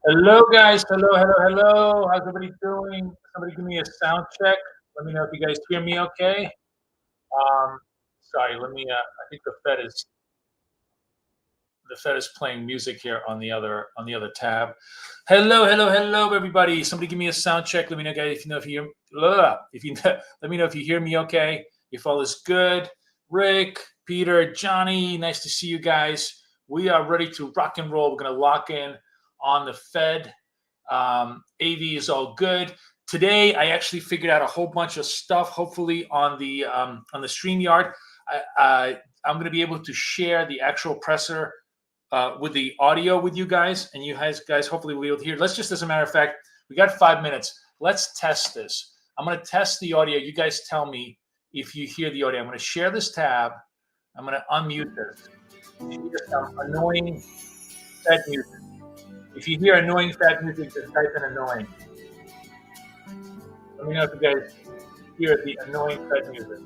Hello, guys. Hello. How's everybody doing? Somebody give me a sound check. Let me know if you guys hear me okay. Sorry, let me. I think the Fed is playing music here on the other tab. Hello, everybody. Somebody give me a sound check. Let me know, guys, if you let me know if you hear me okay. If all is good. Rick, Peter, Johnny, nice to see you guys. We are ready to rock and roll. We're going to lock in on the Fed. AV is all good. Today, I actually figured out a whole bunch of stuff. Hopefully, on the StreamYard, I'm going to be able to share the actual presser with the audio with you guys, and you guys hopefully will be able to hear. Let's just, as a matter of fact, we got 5 minutes. Let's test this. I'm going to test the audio. You guys tell me if you hear the audio. I'm going to share this tab. I'm going to unmute this. You hear some annoying Fed music. If you hear annoying Fed music, just type in annoying. Let me know if you guys hear the annoying Fed music.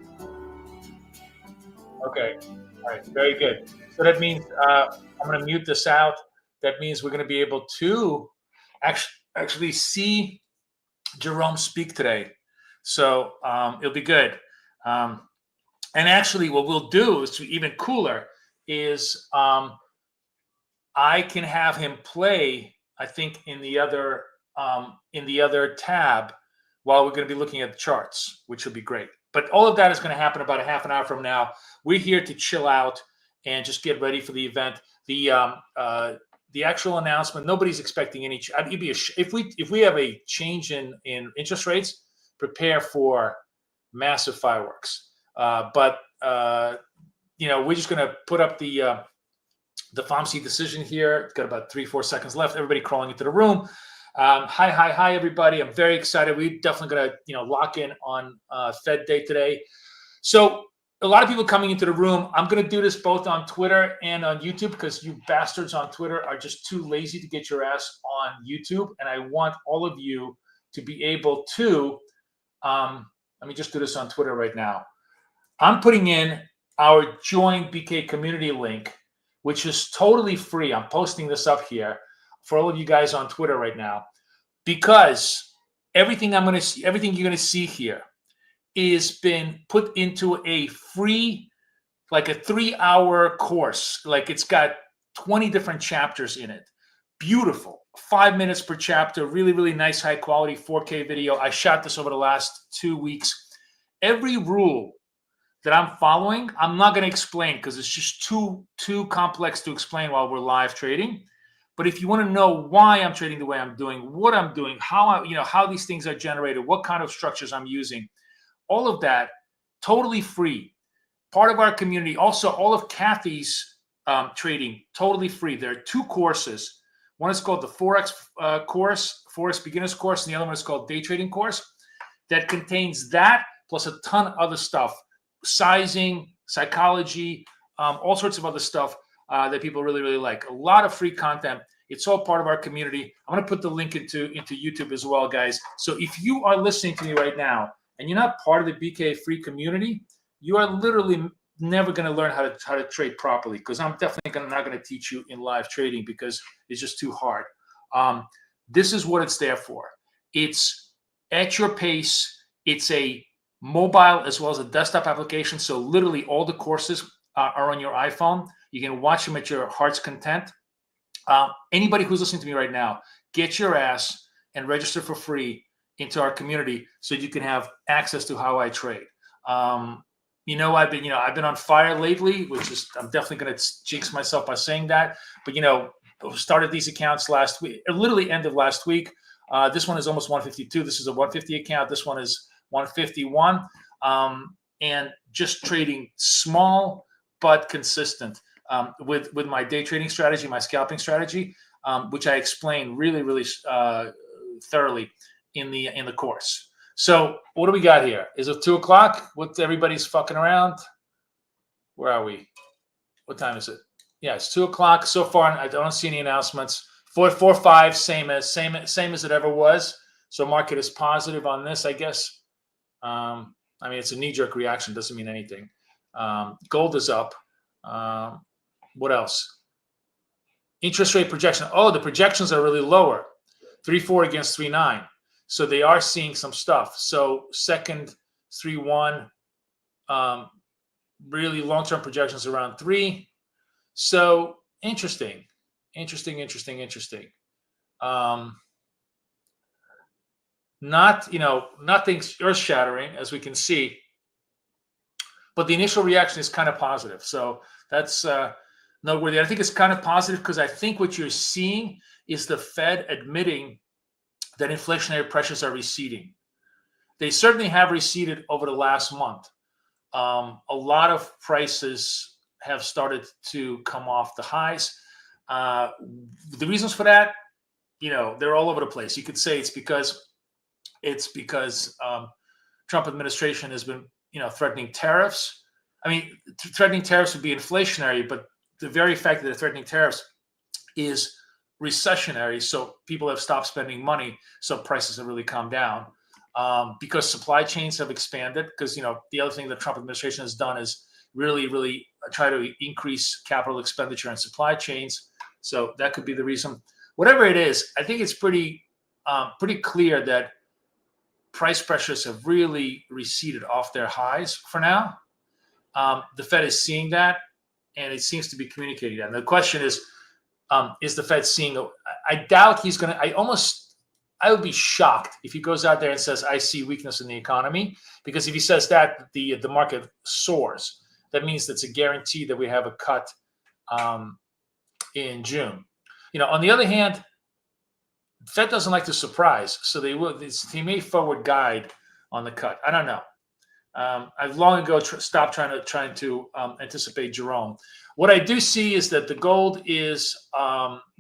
Okay. All right. Very good. So that means I'm going to mute this out. That means we're going to be able to actually see Jerome speak today. So it'll be good. And actually, what we'll do is even cooler is I can have him play, I think, in the other tab while we're going to be looking at the charts, which will be great. But all of that is going to happen about a half an hour from now. We're here to chill out and just get ready for the event. The actual announcement, nobody's expecting any. If we have a change in interest rates, prepare for massive fireworks. But we're just going to put up the FOMC decision here. It's got about 3-4 seconds left. Everybody crawling into the room. Hi, everybody. I'm very excited. We're definitely going to, lock in on Fed Day today. So a lot of people coming into the room. I'm going to do this both on Twitter and on YouTube because you bastards on Twitter are just too lazy to get your ass on YouTube. And I want all of you to be able to, let me just do this on Twitter right now. I'm putting in our Join BK community link, which is totally free. I'm posting this up here for all of you guys on Twitter right now, because everything you're going to see here is been put into a free, like a 3-hour course. Like it's got 20 different chapters in it. Beautiful. 5 minutes per chapter. Really, really nice, high quality 4K video. I shot this over the last 2 weeks. Every rule that I'm following, I'm not going to explain because it's just too complex to explain while we're live trading. But if you want to know why I'm trading the way I'm doing, what I'm doing, how these things are generated, what kind of structures I'm using, all of that, totally free. Part of our community. Also, all of Kathy's trading, totally free. There are 2 courses. One is called the Forex course, Forex Beginners course, and the other one is called Day Trading course. That contains that plus a ton of other stuff, sizing, psychology, all sorts of other stuff that people really, really like. A lot of free content. It's all part of our community. I'm going to put the link into YouTube as well, guys. So if you are listening to me right now and you're not part of the BK free community, you are literally never going to learn how to trade properly, because I'm definitely not going to teach you in live trading because it's just too hard. This is what it's there for. It's at your pace. It's a mobile as well as a desktop application. So literally all the courses are on your iPhone. You can watch them at your heart's content. Anybody who's listening to me right now, get your ass and register for free into our community so you can have access to how I trade. I've been on fire lately, which is, I'm definitely going to jinx myself by saying that. But, started these accounts last week, literally end of last week. This one is almost 152. This is a 150 account. This one is 151. And just trading small but consistent with my day trading strategy, my scalping strategy, which I explain really, really thoroughly in the course. So what do we got here? Is it 2 o'clock? What, everybody's fucking around? Where are we? What time is it? Yeah, it's 2 o'clock so far. I don't see any announcements. 445, same as it ever was. So market is positive on this, I guess. It's a knee-jerk reaction. Doesn't mean anything. Gold is up. What else? Interest rate projection. Oh, the projections are really lower. 3.4 against 3.9. So they are seeing some stuff. So second 3.1, really long-term projections around 3. So interesting. Not, nothing earth-shattering, as we can see, but the initial reaction is kind of positive. So that's noteworthy. I think it's kind of positive because I think what you're seeing is the Fed admitting that inflationary pressures are receding. They certainly have receded over the last month. A lot of prices have started to come off the highs. The reasons for that, they're all over the place. You could say it's because Trump administration has been, threatening tariffs. I mean, threatening tariffs would be inflationary, but the very fact that they're threatening tariffs is recessionary. So people have stopped spending money. So prices have really come down because supply chains have expanded. Because, the other thing the Trump administration has done is really try to increase capital expenditure in supply chains. So that could be the reason. Whatever it is, I think it's pretty clear that price pressures have really receded off their highs for now. The Fed is seeing that, and it seems to be communicating that. And the question is the Fed seeing? I doubt he's going to. I would be shocked if he goes out there and says, "I see weakness in the economy," because if he says that, the market soars. That means that's a guarantee that we have a cut in June. On the other hand, Fed doesn't like to surprise, so they may forward guide on the cut. I don't know. I've long ago stopped trying to anticipate Jerome. What I do see is that the gold is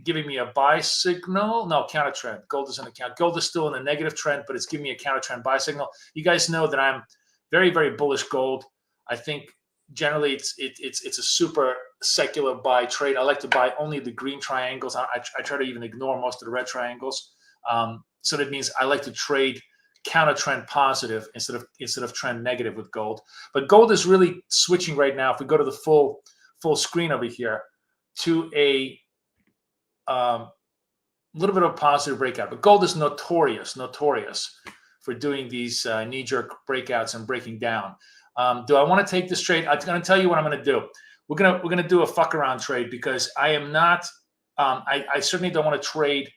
giving me a buy signal. No, counter trend. Gold is in a counter. Gold is still in a negative trend, but it's giving me a counter trend buy signal. You guys know that I'm very, very bullish gold. I think generally it's a super secular buy trade. I like to buy only the green triangles. I try to even ignore most of the red triangles. So that means I like to trade counter trend positive instead of trend negative with gold. But gold is really switching right now. If we go to the full screen over here to a little bit of a positive breakout. But gold is notorious for doing these knee-jerk breakouts and breaking down. Do I want to take this trade? I'm going to tell you what I'm going to do. We're going to do a fuck around trade because I am not. I certainly don't want to trade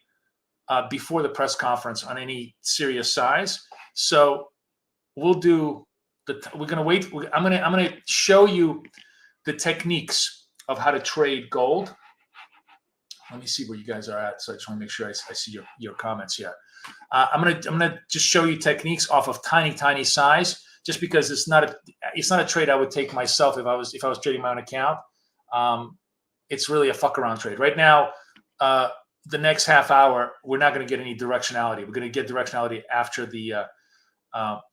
before the press conference on any serious size. So we'll do we're going to wait. I'm going to show you the techniques of how to trade gold. Let me see where you guys are at. So I just want to make sure I see your comments here. I'm gonna just show you techniques off of tiny size, just because it's not a trade I would take myself if I was trading my own account. It's really a fuck around trade right now. The next half hour, we're not going to get any directionality. We're going to get directionality after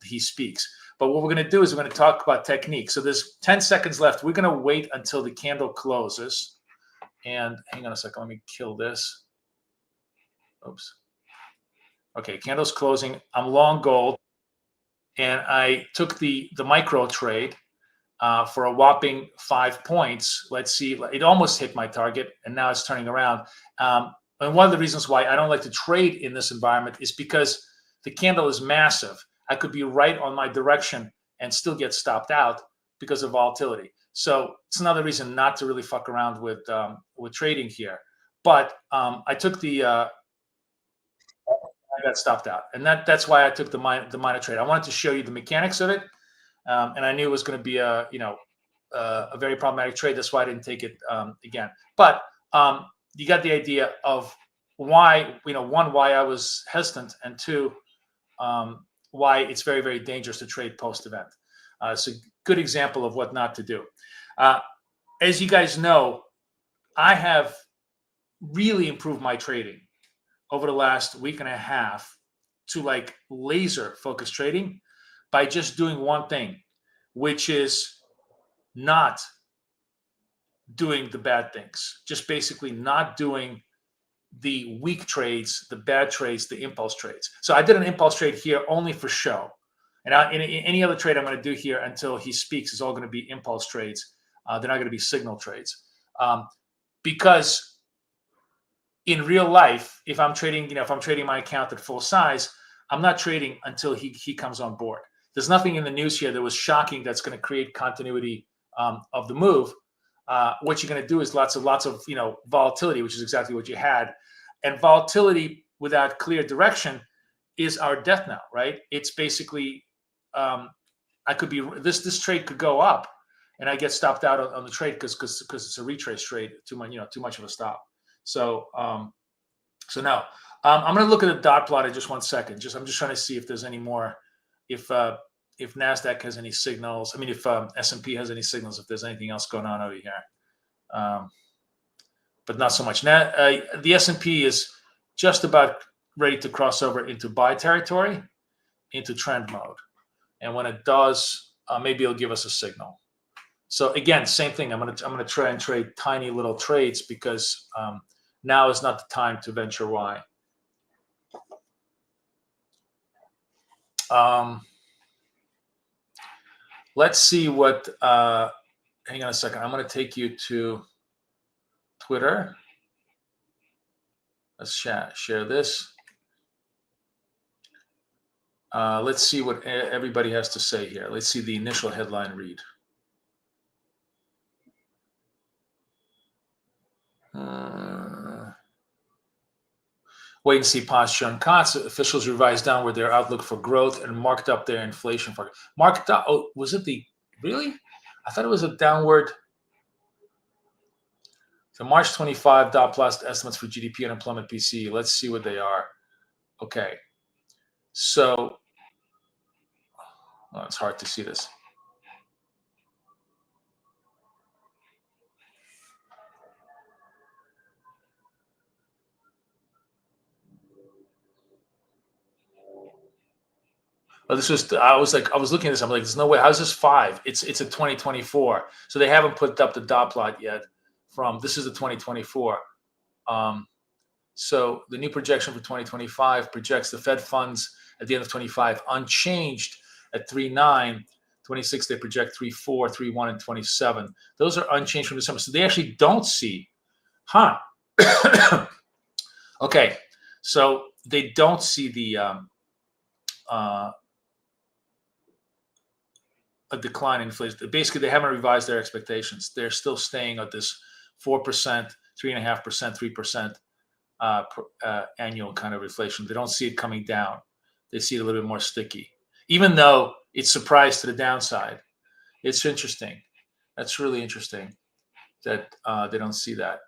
he speaks. But what we're going to do is we're going to talk about technique. So there's 10 seconds left. We're going to wait until the candle closes. And hang on a second. Let me kill this. Oops. Okay, candle's closing. I'm long gold. And I took the micro trade for a whopping 5 points. Let's see. It almost hit my target, and now it's turning around. And one of the reasons why I don't like to trade in this environment is because the candle is massive. I could be right on my direction and still get stopped out because of volatility. So it's another reason not to really fuck around with trading here. But I took I got stopped out, and that's why I took the minor trade. I wanted to show you the mechanics of it, and I knew it was going to be a very problematic trade. That's why I didn't take it again. But you got the idea of why, one, why I was hesitant, and two, why it's very, very dangerous to trade post-event. It's a good example of what not to do. As you guys know, I have really improved my trading over the last week and a half to like laser focused trading by just doing one thing, which is not doing the bad things, just basically not doing the weak trades, the bad trades, the impulse trades. So I did an impulse trade here only for show. And in any other trade I'm going to do here until he speaks is all going to be impulse trades. They're not going to be signal trades. Because in real life, if I'm trading, if I'm trading my account at full size, I'm not trading until he comes on board. There's nothing in the news here that was shocking that's going to create continuity of the move. What you're going to do is lots of volatility, which is exactly what you had, and volatility without clear direction is our death now, right? It's basically I could be this trade could go up, and I get stopped out on the trade because it's a retrace trade, too much of a stop. So no, I'm going to look at the dot plot in just 1 second. I'm just trying to see if there's any more, if Nasdaq has any signals. I mean, if S&P has any signals, if there's anything else going on over here, but not so much. Now the S&P is just about ready to cross over into buy territory, into trend mode, and when it does, maybe it'll give us a signal. So again, same thing. I'm gonna try and trade tiny little trades because now is not the time to venture Y. Let's see what. Hang on a second. I'm going to take you to Twitter. Let's share this. Let's see what everybody has to say here. Let's see the initial headline read. Wait and see posture on COTS. Officials revised downward their outlook for growth and marked up their inflation forecast. Marked up? Oh, was it really? I thought it was a downward. So March 25 dot plus estimates for GDP and employment PCE. Let's see what they are. Okay. So it's hard to see this. I was looking at this. I'm like, there's no way. How's this 5? It's a 2024. So they haven't put up the dot plot yet. This is the 2024. So the new projection for 2025 projects the Fed funds at the end of 25 unchanged at 3.9. 26 they project 3.4, 3.1, and 27. Those are unchanged from December. So they actually don't see, okay. So they don't see the a decline in inflation. Basically, they haven't revised their expectations. They're still staying at this 4%, 3.5%, 3% annual kind of inflation. They don't see it coming down. They see it a little bit more sticky, even though it's surprised to the downside. It's interesting. That's really interesting that they don't see that.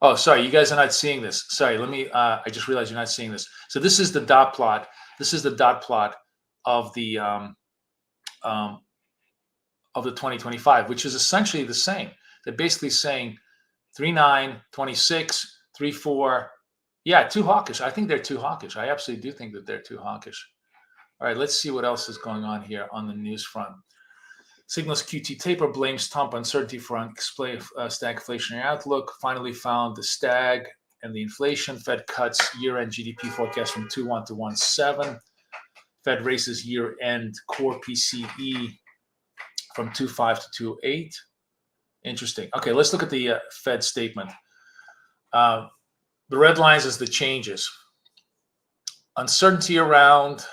Oh, sorry, you guys are not seeing this. Sorry, let me. I just realized you're not seeing this. So this is the dot plot. This is the dot plot of the 2025, which is essentially the same. They're basically saying 3.9, 26, 3.4. Yeah, too hawkish. I think they're too hawkish. I absolutely do think that they're too hawkish. All right, let's see what else is going on here on the news front. Signals QT taper, blames Trump uncertainty for stagflationary outlook. Finally found the stag and the inflation. Fed cuts year-end GDP forecast from 2.1 to 1.7. Fed raises year-end core PCE from 2.5 to 2.8. Interesting. Okay, let's look at the Fed statement. The red lines is the changes. Uncertainty around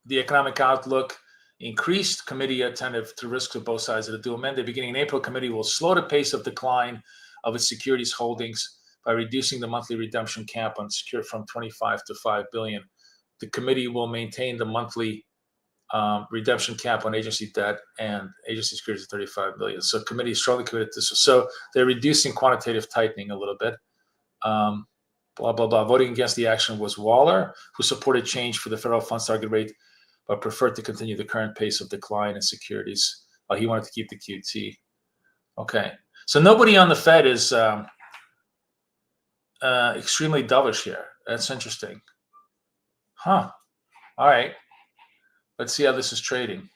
the economic outlook increased. Committee attentive to risks of both sides of the dual mandate. Beginning in April, committee will slow the pace of decline of its securities holdings by reducing the monthly redemption cap on security from 25 to 5 billion. The committee will maintain the monthly redemption cap on agency debt and agency securities at 35 billion. So committee is strongly committed to this. So they're reducing quantitative tightening a little bit. Blah, blah, blah. Voting against the action was Waller, who supported change for the federal funds target rate, but preferred to continue the current pace of decline in securities. He wanted to keep the QT. Okay. So nobody on the Fed is extremely dovish here. That's interesting. All right. Let's see how this is trading.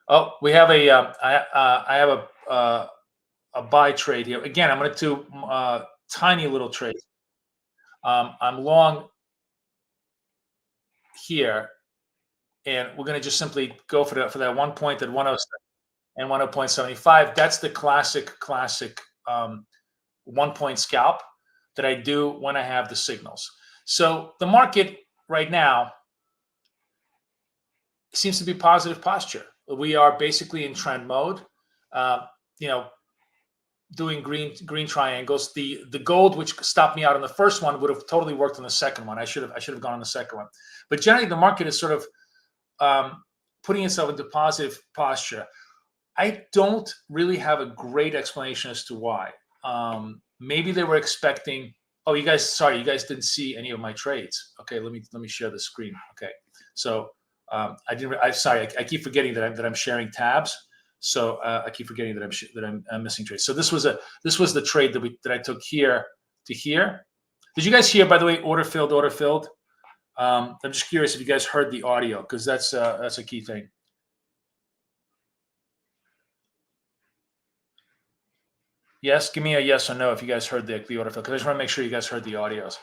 Oh, we have I have a buy trade here. Again, I'm going to do tiny little trades. I'm long here. and we're going to just simply go for that 1 point at 107 and 100.75. That's the classic 1 point scalp that I do when I have the signals. So the market right now seems to be positive posture. We are basically in trend mode, doing green triangles. The gold, which stopped me out on the first one, would have totally worked on the second one. I should have gone on the second one. But generally, the market is sort of putting itself into positive posture. I don't really have a great explanation as to why. Maybe they were expecting. Oh, you guys didn't see any of my trades. Okay, let me share the screen. Okay, so I'm sorry. I keep forgetting that I'm sharing tabs. So I keep forgetting that I'm missing trades. So this was the trade that I took here to here. Did you guys hear, by the way, order filled? I'm just curious if you guys heard the audio, because that's a key thing. Yes, give me a yes or no if you guys heard the order fill, because I just want to make sure you guys heard the audios.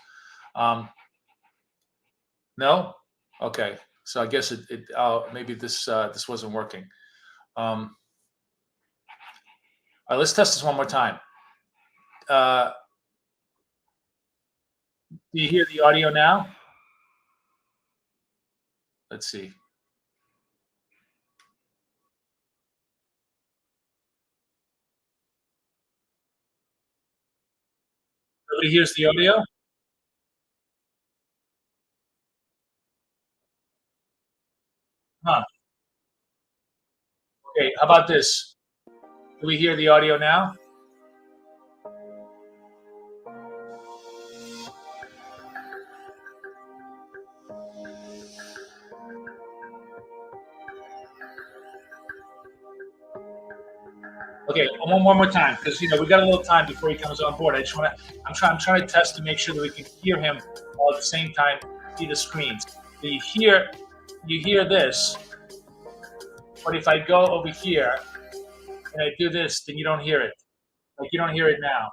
No? Okay. So I guess maybe this wasn't working. All right, let's test this one more time. Do you hear the audio now? Let's see. Nobody hears the audio? Huh. Okay, how about this? Do we hear the audio now? Okay, one more time, because we got a little time before he comes on board. I'm trying to test to make sure that we can hear him all at the same time, see the screens. You hear this, but if I go over here and I do this, then you don't hear it. Like, you don't hear it now.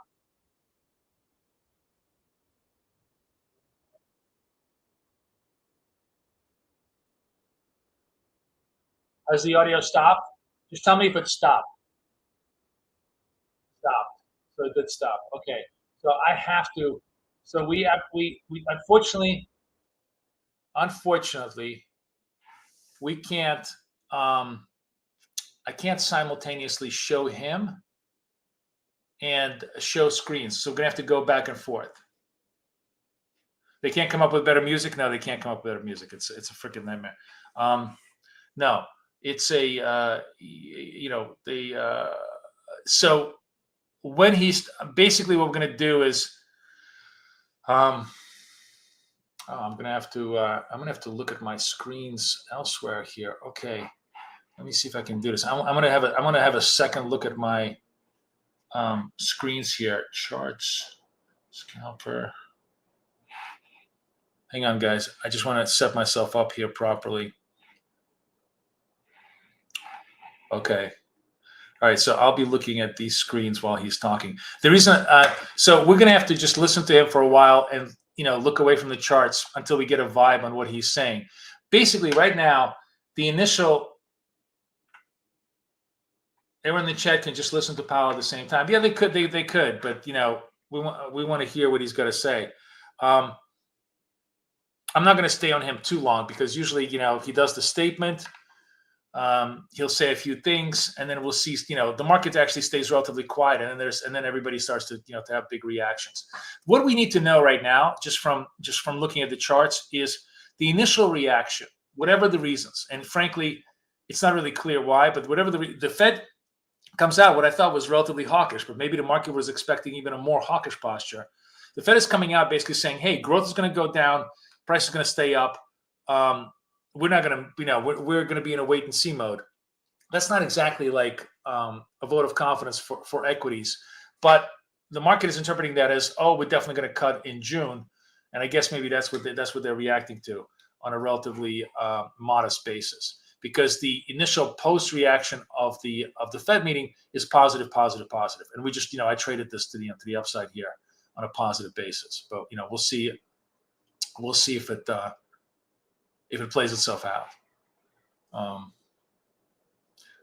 Has the audio stopped? Just tell me if it stopped. Stop. So it did stop. Okay. So I have to. So we unfortunately, we can't. I can't simultaneously show him and show screens. So we're gonna have to go back and forth. They can't come up with better music. No, they can't come up with better music. It's a freaking nightmare. No, it's a so when he's basically, what we're going to do is I'm gonna have to look at my screens elsewhere here. Okay, let me see if I can do this. I'm gonna have a second look at my screens here. Charts, scalper. Hang on, guys. I just want to set myself up here properly. Okay. All right, so I'll be looking at these screens while he's talking. The reason, so we're going to have to just listen to him for a while and look away from the charts until we get a vibe on what he's saying. Basically, right now, the initial, everyone in the chat can just listen to Powell at the same time. Yeah, they could, but we want to hear what he's got to say. I'm not going to stay on him too long, because usually, he does the statement. He'll say a few things, and then we'll see. The market actually stays relatively quiet, and then everybody starts to to have big reactions. What we need to know right now, just from looking at the charts, is the initial reaction, whatever the reasons. And frankly, it's not really clear why, but whatever the Fed comes out, what I thought was relatively hawkish, but maybe the market was expecting even a more hawkish posture. The Fed is coming out basically saying, "Hey, growth is going to go down, price is going to stay up." We're not going to, we're going to be in a wait and see mode. That's not exactly like a vote of confidence for equities, but the market is interpreting that as, oh, we're definitely going to cut in June, and I guess maybe that's what they're reacting to on a relatively modest basis, because the initial post reaction of the Fed meeting is positive, and we just, I traded this to the upside here on a positive basis, but we'll see if it plays itself out.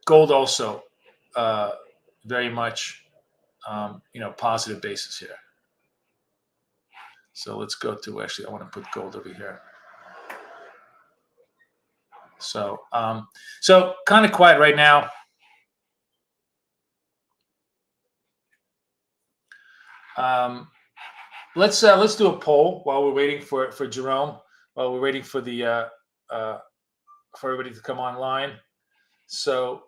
Gold also very much, positive basis here. So let's go to, actually, I want to put gold over here. So, so kind of quiet right now. Let's do a poll while we're waiting for Jerome, while we're waiting for the for everybody to come online. So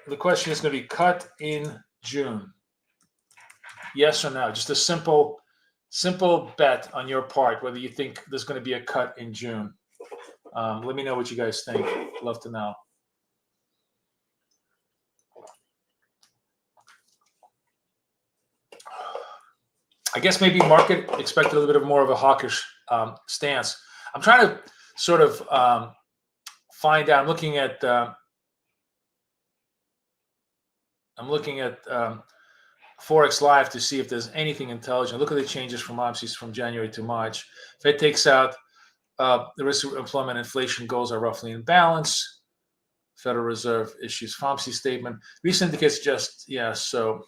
the question is going to be cut in June. Yes or no? Just a simple bet on your part whether you think there's going to be a cut in June. Let me know what you guys think. Love to know. I guess maybe market expected a little bit of more of a hawkish stance. I'm trying to sort of find out. I'm looking at Forex Live to see if there's anything intelligent. Look at the changes from obviously from January to March. Fed takes out the risk of employment, inflation goals are roughly in balance. Federal Reserve issues FOMC statement. Recent indicates just, yeah, so.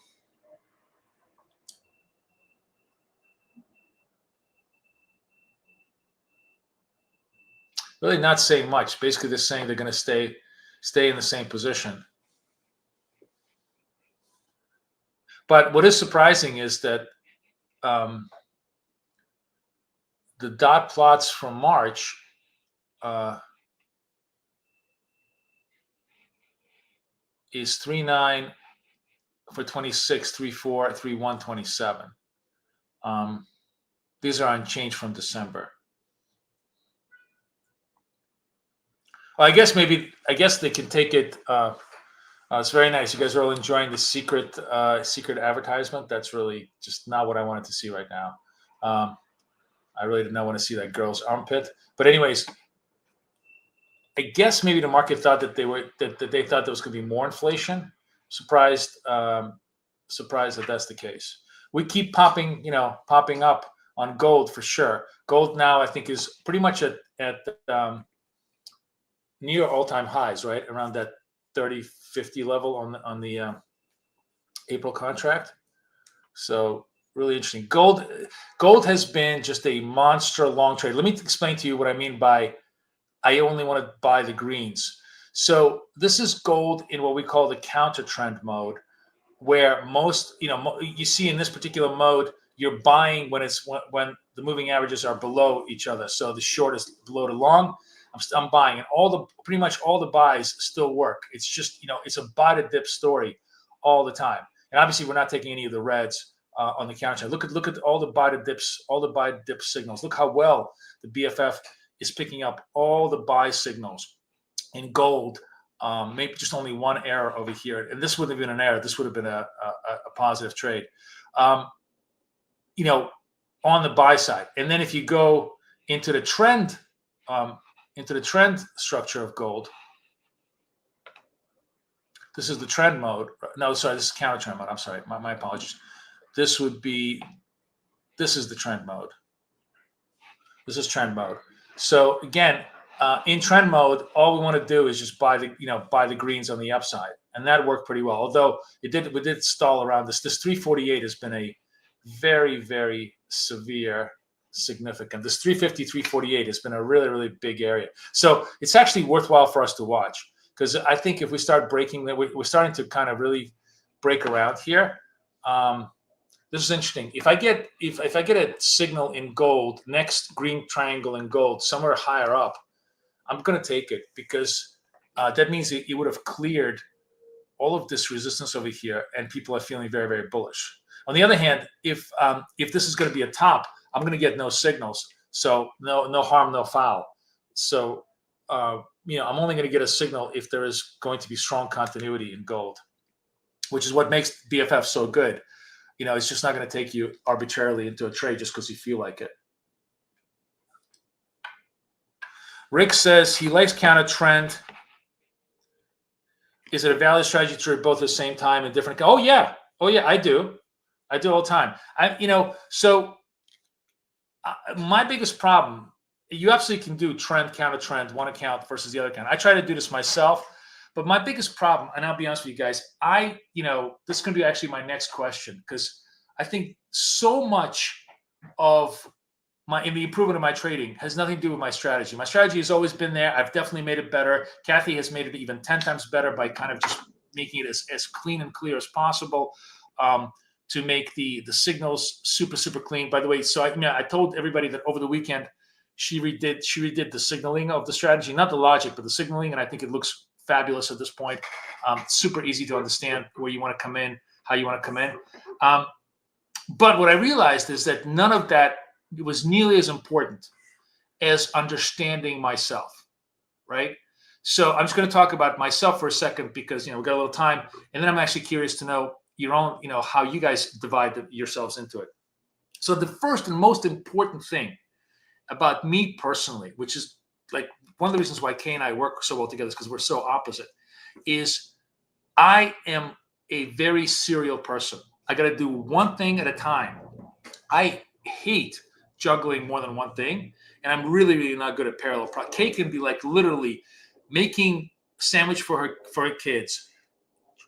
Really not saying much. Basically, they're saying they're going to stay in the same position. But what is surprising is that the dot plots from March is 3.9 for 26, 3.4, 3.1, 27. These are unchanged from December. Well, I guess they can take it. It's very nice. You guys are all enjoying the secret advertisement. That's really just not what I wanted to see right now. I really did not want to see that girl's armpit. But anyways, I guess maybe the market thought that they thought there was going to be more inflation. Surprised that that's the case. We keep popping up on gold for sure. Gold now I think is pretty much at near all-time highs, right around that 30-50 level on the April contract. So really interesting. Gold has been just a monster long trade. Let me explain to you what I mean by I only want to buy the greens. So this is gold in what we call the counter trend mode, where most, you see in this particular mode, you're buying when the moving averages are below each other. So the short is below the long. I'm buying, and pretty much all the buys still work. It's just, it's a buy to dip story all the time. And obviously, we're not taking any of the reds on the counter. Look at all the buy to dips, all the buy to dip signals. Look how well the BFF is picking up all the buy signals in gold. Maybe just only one error over here, and this wouldn't have been an error. This would have been a positive trade, on the buy side. And then if you go into the trend structure of gold, this is the trend mode. No, sorry, this is counter trend mode. I'm sorry, my apologies. This is the trend mode. This is trend mode. So again, in trend mode, all we want to do is just buy the greens on the upside, and that worked pretty well. Although we did stall around this. This 348 has been a very, very severe, significant. This 350, 348 has been a really, really big area. So it's actually worthwhile for us to watch, because I think if we start breaking that, we're starting to kind of really break around here. This is interesting. If I get a signal in gold, next green triangle in gold, somewhere higher up, I'm going to take it, because that means it would have cleared all of this resistance over here, and people are feeling very, very bullish. On the other hand, if this is going to be a top, I'm going to get no signals, so no harm, no foul. So I'm only going to get a signal if there is going to be strong continuity in gold, which is what makes BFF so good. It's just not going to take you arbitrarily into a trade just because you feel like it. Rick says he likes counter trend. Is it a valid strategy to trade both at the same time in different? Oh yeah, I do all the time. My biggest problem you absolutely can do trend, counter trend, one account versus the other account. I try to do this myself, but my biggest problem, and I'll be honest with you guys, this is going to be actually my next question, because I think so much of in the improvement of my trading has nothing to do with my strategy. My strategy has always been there. I've definitely made it better. Kathy has made it even 10 times better by kind of just making it as clean and clear as possible, to make the signals super, super clean. By the way, so I told everybody that over the weekend, she redid the signaling of the strategy, not the logic, but the signaling. And I think it looks fabulous at this point. Super easy to understand where you want to come in, how you want to come in. But what I realized is that none of that was nearly as important as understanding myself, right? So I'm just going to talk about myself for a second, because, we've got a little time, and then I'm actually curious to know your own, how you guys divide yourselves into it. So the first and most important thing about me personally, which is like one of the reasons why Kay and I work so well together, is because we're so opposite, is I am a very serial person. I got to do one thing at a time. I hate juggling more than one thing, and I'm really, really not good at parallel. Kay can be like literally making sandwich for her kids,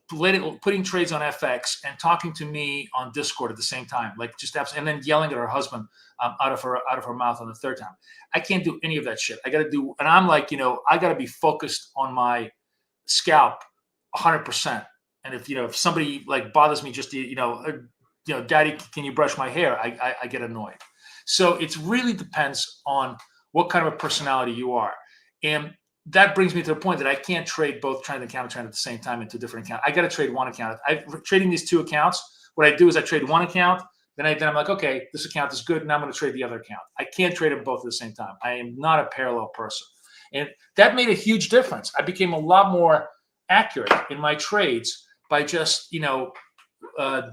putting trades on FX, and talking to me on Discord at the same time, like just and then yelling at her husband out of her mouth on the third time. I can't do any of that shit. I got to do, and I'm like, I got to be focused on my scalp 100%. And if somebody like bothers me, just Daddy, can you brush my hair? I get annoyed. So it really depends on what kind of a personality you are, and that brings me to the point that I can't trade both trend and counter trend at the same time into different accounts. I got to trade one account. I'm trading these two accounts. What I do is I trade one account, then I'm like, okay, this account is good, and I'm going to trade the other account. I can't trade them both at the same time. I am not a parallel person, and that made a huge difference. I became a lot more accurate in my trades by just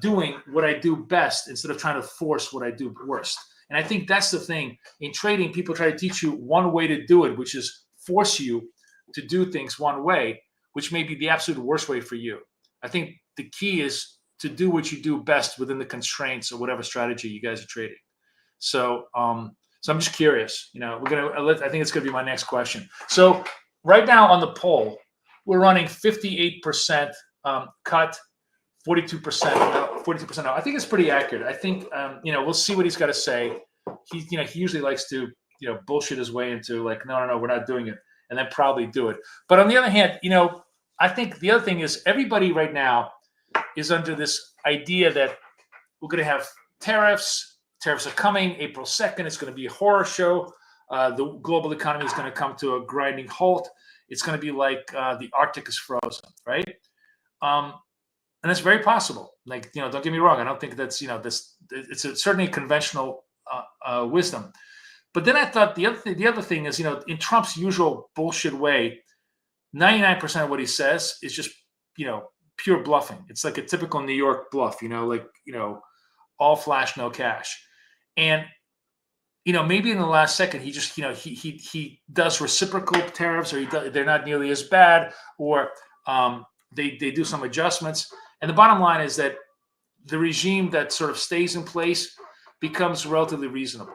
doing what I do best instead of trying to force what I do worst. And I think that's the thing in trading. People try to teach you one way to do it, which is force you to do things one way, which may be the absolute worst way for you. I think the key is to do what you do best within the constraints of whatever strategy you guys are trading. So, so I'm just curious. I think it's gonna be my next question. So right now on the poll, we're running 58% cut, 42% out. I think it's pretty accurate. I think we'll see what he's got to say. He usually likes to bullshit his way into like, no, we're not doing it, and then probably do it. But on the other hand, I think the other thing is everybody right now is under this idea that we're going to have tariffs. Tariffs are coming April 2nd. It's going to be a horror show. The global economy is going to come to a grinding halt. It's going to be like the Arctic is frozen, right? And it's very possible. Like, don't get me wrong. I don't think that's, it's certainly conventional wisdom. But then I thought the other thing is, in Trump's usual bullshit way, 99% of what he says is just, pure bluffing. It's like a typical New York bluff, all flash, no cash. And, maybe in the last second, he just, he does reciprocal tariffs, or they're not nearly as bad, or they do some adjustments. And the bottom line is that the regime that sort of stays in place becomes relatively reasonable.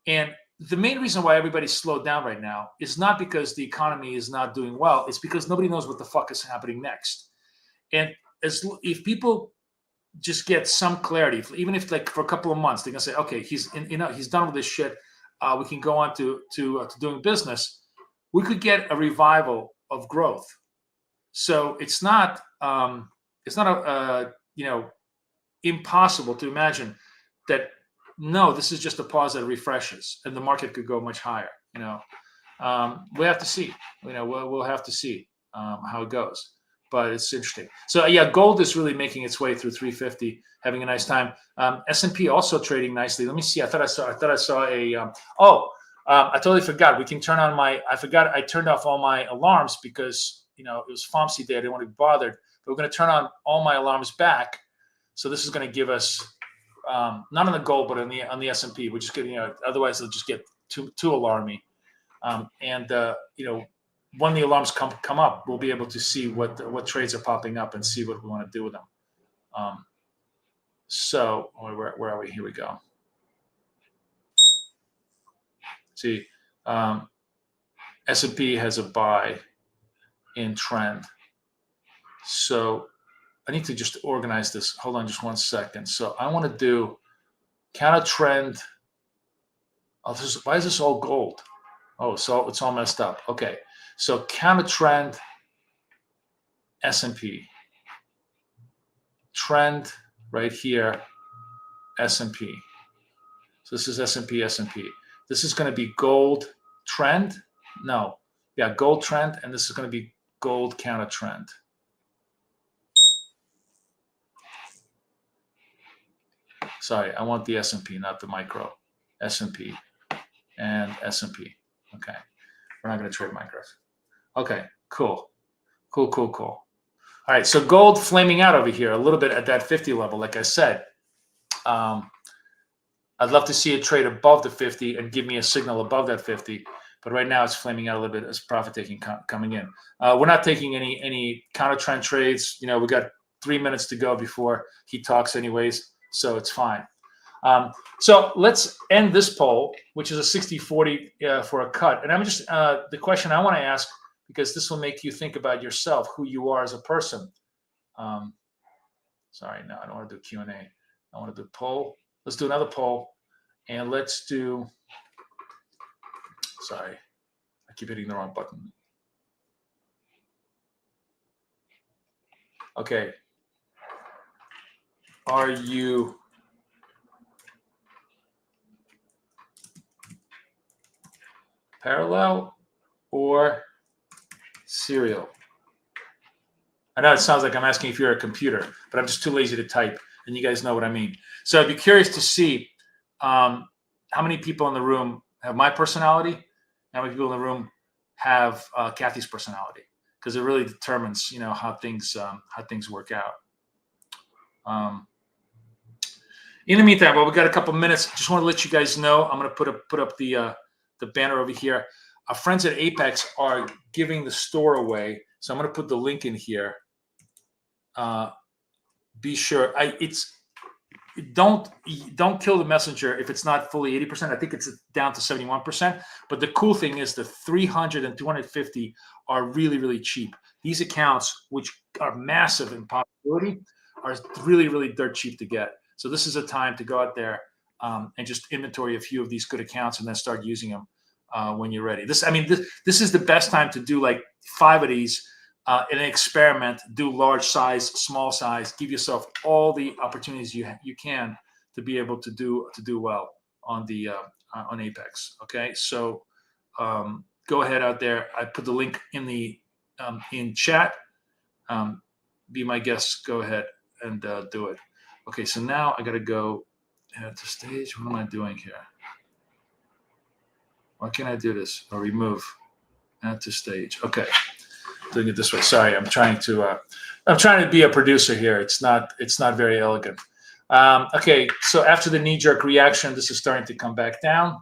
And the main reason why everybody's slowed down right now is not because the economy is not doing well. It's because nobody knows what the fuck is happening next. And if people just get some clarity, even if like for a couple of months, they're gonna say, okay, he's done with this shit. We can go on to doing business. We could get a revival of growth. So it's not impossible to imagine that. No, this is just a pause that refreshes, and the market could go much higher. We have to see. We'll have to see how it goes. But it's interesting. So yeah, gold is really making its way through 350, having a nice time. S&P also trading nicely. Let me see. I thought I saw a. I totally forgot. We can turn on my. I forgot. I turned off all my alarms because it was FOMC day. I didn't want to be bothered. But we're going to turn on all my alarms back. So this is going to give us. Not on the gold, but on the S&P. We're just getting, otherwise they'll just get too alarmy. When the alarms come up, we'll be able to see what trades are popping up and see what we want to do with them. So where are we? Here we go. See, S&P has a buy in trend. So I need to just organize this. Hold on just 1 second. So I want to do counter trend. Oh, why is this all gold? Oh, so it's all messed up. Okay. So counter trend S&P. Trend right here, S&P. So this is S&P, S&P. This is going to be gold trend. No. Yeah, gold trend. And this is going to be gold counter trend. Sorry, I want the S&P, not the micro. S&P and S&P. Okay. We're not going to trade micros. Okay, cool. Cool. All right, so gold flaming out over here a little bit at that 50 level. Like I said, I'd love to see it trade above the 50 and give me a signal above that 50. But right now it's flaming out a little bit as profit taking coming in. We're not taking any counter trend trades. You know, we got 3 minutes to go before he talks anyways, so it's fine. So let's end this poll, which is a 60-40 for a cut. And I'm just the question I want to ask, because this will make you think about yourself, who you are as a person. Sorry, no, I don't want to do Q&A. I want to do poll. Let's do another poll, and let's do. Sorry, I keep hitting the wrong button. Okay. Are you parallel or serial? I know it sounds like I'm asking if you're a computer, but I'm just too lazy to type, and you guys know what I mean. So I'd be curious to see how many people in the room have my personality, how many people in the room have Kathy's personality, because it really determines, you know, how things work out. In the meantime, well, we got a couple minutes. Just want to let you guys know, I'm going to put up the banner over here. Our friends at Apex are giving the store away, so I'm going to put the link in here. Be sure don't kill the messenger if it's not fully 80%. I think it's down to 71%. But the cool thing is the 300 and 250 are really, really cheap. These accounts, which are massive in possibility, are really, really dirt cheap to get. So this is a time to go out there and just inventory a few of these good accounts and then start using them when you're ready. This is the best time to do like 5 of these in an experiment. Do large size, small size. Give yourself all the opportunities you can to be able to do well on the on Apex. Okay, so go ahead out there. I put the link in the in chat. Be my guest. Go ahead and do it. Okay, so now I got to go to stage. What am I doing here? Why can't I do this? Or remove add to stage. Okay, doing it this way. Sorry, I'm trying to be a producer here. It's not very elegant. Okay, so after the knee-jerk reaction, this is starting to come back down.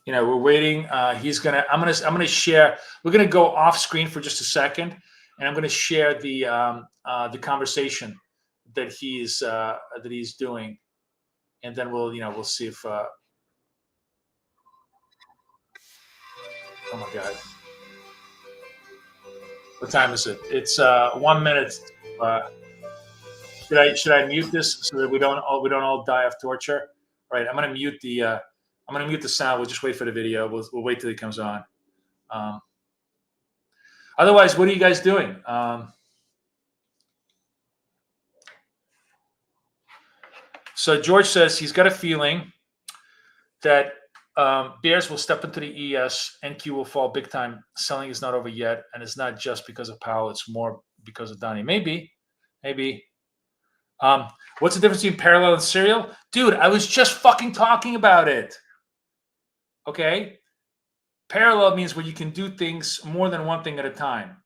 You know, we're waiting. I'm gonna share. We're gonna go off screen for just a second, and I'm gonna share the conversation that he's doing, and then we'll see if. Oh my God! What time is it? It's 1 minute. Should I mute this so that we don't all die of torture? All right, I'm gonna mute the sound. We'll just wait for the video. We'll wait till it comes on. Otherwise, what are you guys doing? So George says he's got a feeling that bears will step into the ES, NQ will fall big time. Selling is not over yet, and it's not just because of Powell. It's more because of Donnie. Maybe. What's the difference between parallel and serial? Dude, I was just fucking talking about it. Okay? Parallel means where you can do things more than one thing at a time.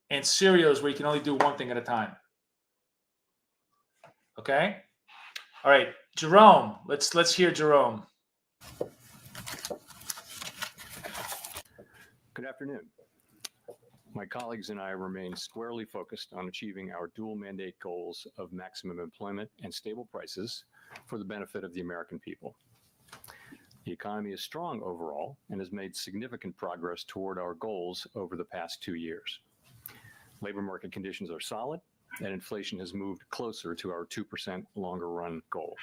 And serial is where you can only do one thing at a time. Okay? All right, Jerome. Let's hear Jerome. Good afternoon. My colleagues and I remain squarely focused on achieving our dual mandate goals of maximum employment and stable prices for the benefit of the American people. The economy is strong overall and has made significant progress toward our goals over the past 2 years. Labor market conditions are solid, and inflation has moved closer to our 2% longer run goal,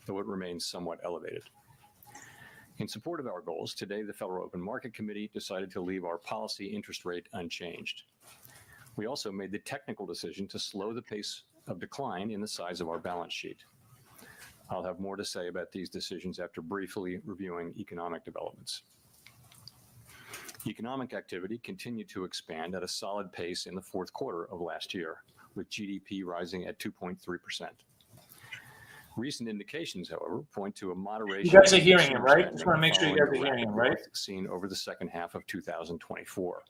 though it remains somewhat elevated. In support of our goals, today the Federal Open Market Committee decided to leave our policy interest rate unchanged. We also made the technical decision to slow the pace of decline in the size of our balance sheet. I'll have more to say about these decisions after briefly reviewing economic developments. Economic activity continued to expand at a solid pace in the fourth quarter of last year, with GDP rising at 2.3%. Recent indications, however, point to a moderation. You guys are hearing him, right? Just want to make sure you guys are hearing him, right? Seen over the second half of 2024.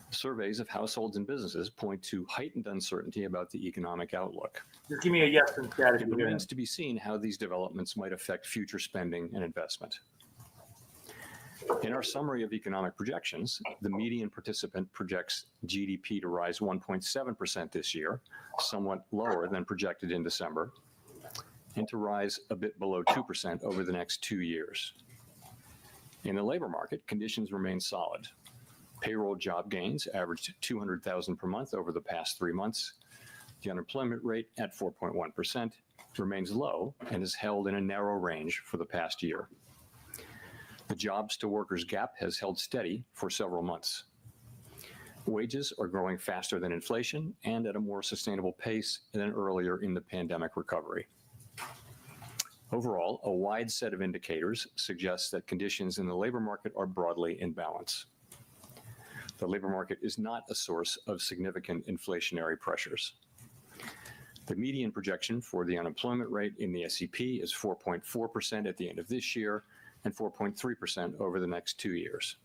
Surveys of households and businesses point to heightened uncertainty about the economic outlook. Just give me a yes and status. It remains to be seen how these developments might affect future spending and investment. In our summary of economic projections, the median participant projects GDP to rise 1.7% this year, somewhat lower than projected in December, and to rise a bit below 2% over the next 2 years. In the labor market, conditions remain solid. Payroll job gains averaged 200,000 per month over the past 3 months. The unemployment rate at 4.1% remains low and is held in a narrow range for the past year. The jobs to workers gap has held steady for several months. Wages are growing faster than inflation and at a more sustainable pace than earlier in the pandemic recovery. Overall, a wide set of indicators suggests that conditions in the labor market are broadly in balance. The labor market is not a source of significant inflationary pressures. The median projection for the unemployment rate in the SEP is 4.4% at the end of this year and 4.3% over the next 2 years.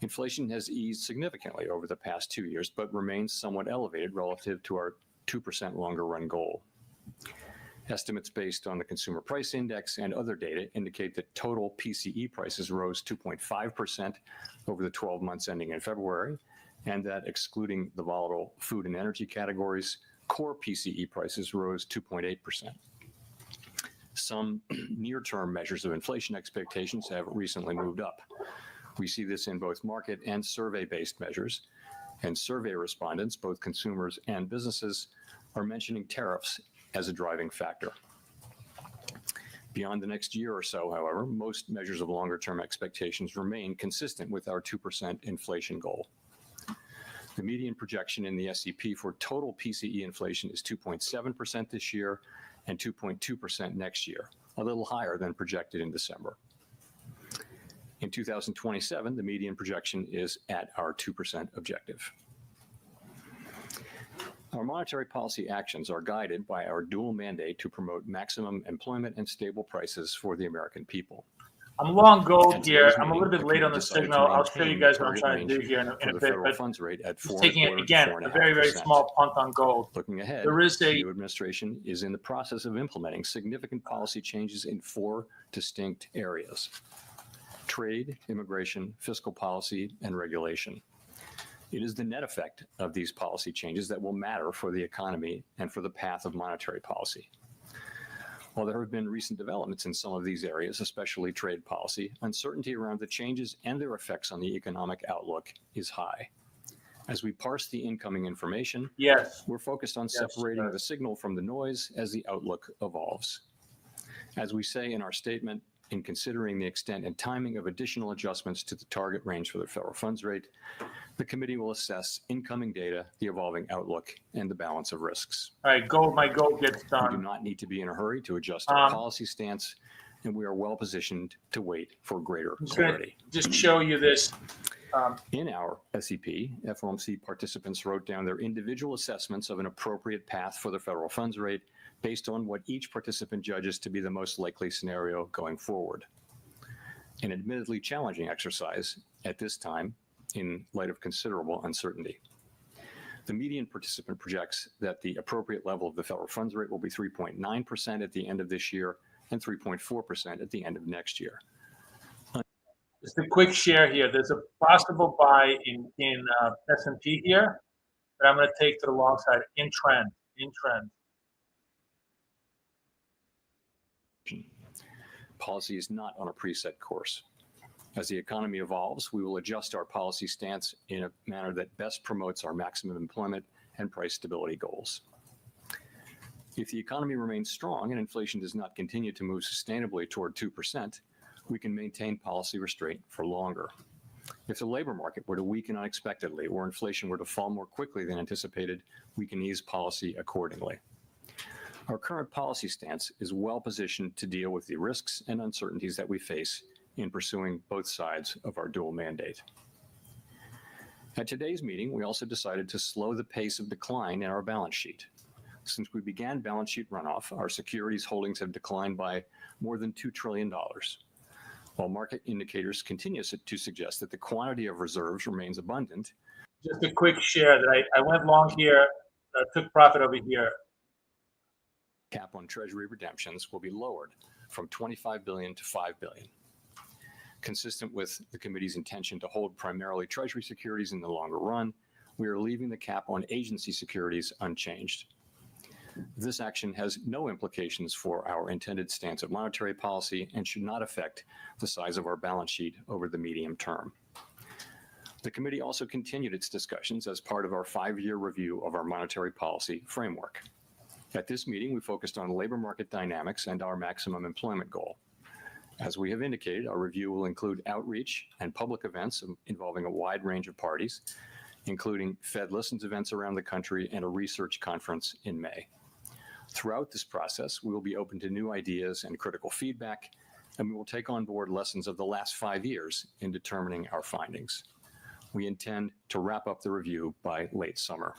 Inflation has eased significantly over the past 2 years, but remains somewhat elevated relative to our 2% longer run goal. Estimates based on the Consumer Price Index and other data indicate that total PCE prices rose 2.5% over the 12 months ending in February, and that excluding the volatile food and energy categories, core PCE prices rose 2.8%. Some near-term measures of inflation expectations have recently moved up. We see this in both market and survey-based measures, and survey respondents, both consumers and businesses, are mentioning tariffs as a driving factor. Beyond the next year or so, however, most measures of longer-term expectations remain consistent with our 2% inflation goal. The median projection in the SEP for total PCE inflation is 2.7% this year and 2.2% next year, a little higher than projected in December. In 2027, the median projection is at our 2% objective. Our monetary policy actions are guided by our dual mandate to promote maximum employment and stable prices for the American people. I'm long gold here. I'm a little bit late on the signal. I'll show you guys what I'm trying to do here in a bit. But funds rate at just taking it again, a very, very small punt on gold. Looking ahead, there is the new administration is in the process of implementing significant policy changes in 4 distinct areas: trade, immigration, fiscal policy, and regulation. It is the net effect of these policy changes that will matter for the economy and for the path of monetary policy. While there have been recent developments in some of these areas, especially trade policy, uncertainty around the changes and their effects on the economic outlook is high. As we parse the incoming information, we're focused on separating the signal from the noise as the outlook evolves. As we say in our statement, in considering the extent and timing of additional adjustments to the target range for the federal funds rate, the committee will assess incoming data, the evolving outlook, and the balance of risks. All right, my gold gets done. We do not need to be in a hurry to adjust our policy stance, and we are well positioned to wait for greater clarity. Just show you this. In our SEP, FOMC participants wrote down their individual assessments of an appropriate path for the federal funds rate based on what each participant judges to be the most likely scenario going forward. An admittedly challenging exercise at this time in light of considerable uncertainty. The median participant projects that the appropriate level of the federal funds rate will be 3.9% at the end of this year and 3.4% at the end of next year. Just a quick share here. There's a possible buy in S&P here that I'm going to take to the long side in trend. Policy is not on a preset course. As the economy evolves, we will adjust our policy stance in a manner that best promotes our maximum employment and price stability goals. If the economy remains strong and inflation does not continue to move sustainably toward 2%, we can maintain policy restraint for longer. If the labor market were to weaken unexpectedly or inflation were to fall more quickly than anticipated, we can ease policy accordingly. Our current policy stance is well positioned to deal with the risks and uncertainties that we face in pursuing both sides of our dual mandate. At today's meeting, we also decided to slow the pace of decline in our balance sheet. Since we began balance sheet runoff, our securities holdings have declined by more than $2 trillion. While market indicators continue to suggest that the quantity of reserves remains abundant. Just a quick share that I went long here, took profit over here. Cap on Treasury redemptions will be lowered from $25 billion to $5 billion. Consistent with the committee's intention to hold primarily Treasury securities in the longer run, we are leaving the cap on agency securities unchanged. This action has no implications for our intended stance of monetary policy and should not affect the size of our balance sheet over the medium term. The committee also continued its discussions as part of our 5-year review of our monetary policy framework. At this meeting, we focused on labor market dynamics and our maximum employment goal. As we have indicated, our review will include outreach and public events involving a wide range of parties, including Fed Listens events around the country and a research conference in May. Throughout this process, we will be open to new ideas and critical feedback, and we will take on board lessons of the last 5 years in determining our findings. We intend to wrap up the review by late summer.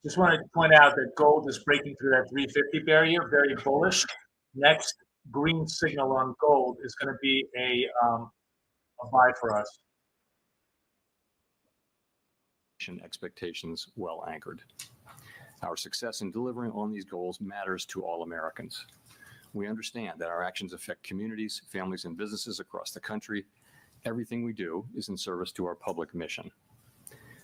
Just wanted to point out that gold is breaking through that 350 barrier, very bullish. Next green signal on gold is going to be a buy for us. Expectations well anchored. Our success in delivering on these goals matters to all Americans. We understand that our actions affect communities, families, and businesses across the country. Everything we do is in service to our public mission.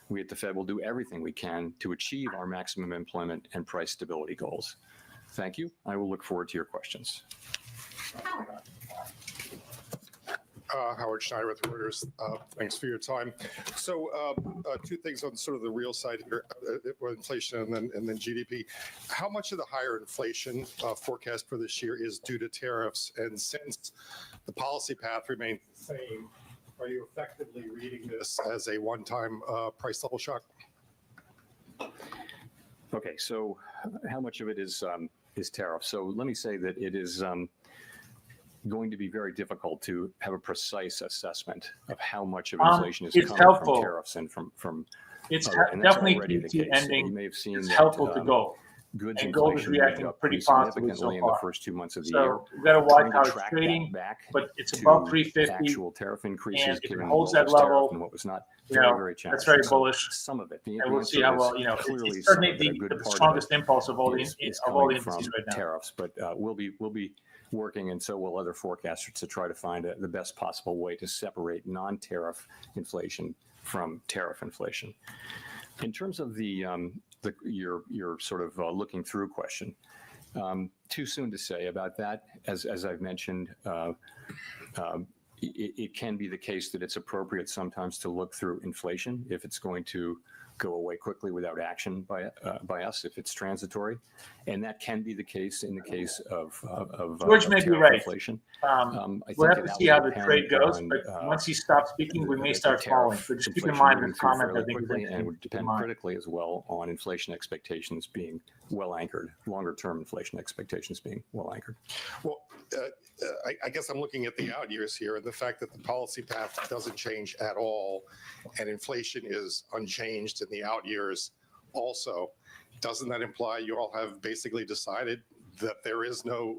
We at the Fed will do everything we can to achieve our maximum employment and price stability goals. Thank you. I will look forward to your questions. Howard Schneider with Reuters. Thanks for your time. So 2 things on sort of the real side here, inflation and then GDP. How much of the higher inflation forecast for this year is due to tariffs? And since the policy path remains the same, are you effectively reading this as a one-time price level shock? Okay, so how much of it is tariff? So let me say that it is going to be very difficult to have a precise assessment of how much of inflation is coming from tariffs and from. It's definitely QT ending. You may have seen it's that, helpful to gold. Goods and gold is reacting pretty positively so in far. the first 2 months of the year. So we've got to watch how it's trading, but it's above 350. Actual tariff increases, and if it given holds what that was level, and what was not, very challenging. That's very bullish. Some of it, and we'll see how well. It's certainly the strongest impulse of all the indices right now. Tariffs, but we'll be working, and so will other forecasters, to try to find the best possible way to separate non-tariff inflation from tariff inflation. In terms of your sort of looking through question, too soon to say about that. As I've mentioned, it can be the case that it's appropriate sometimes to look through inflation if it's going to go away quickly without action by us, if it's transitory, and that can be the case in the case of George may be right. Inflation. We'll have to see how the trade goes, but once he stops speaking, we may start falling. So just keep in mind this comment. I think is and it would depend critically as well on inflation expectations being well anchored, longer term inflation expectations being well anchored. Well, I guess I'm looking at the out years here, and the fact that the policy path doesn't change at all, and inflation is unchanged in the out years also. Doesn't that imply you all have basically decided that there is no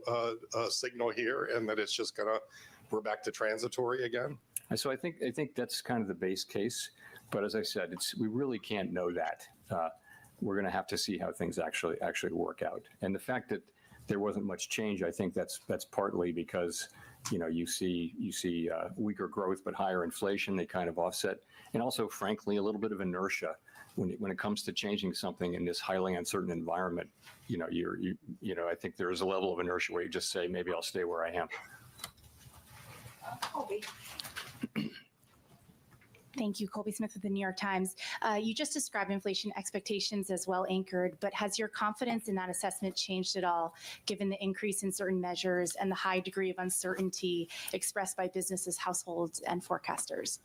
signal here, and that it's just we're back to transitory again? So I think that's kind of the base case, but as I said, we really can't know that. We're going to have to see how things actually work out, and the fact that there wasn't much change, I think that's partly because you see weaker growth but higher inflation. They kind of offset, and also, frankly, a little bit of inertia when it comes to changing something in this highly uncertain environment. I think there is a level of inertia where you just say, maybe I'll stay where I am. Colby. Thank you. Colby Smith with the New York Times. You just described inflation expectations as well anchored, but has your confidence in that assessment changed at all, given the increase in certain measures and the high degree of uncertainty expressed by businesses, households, and forecasters?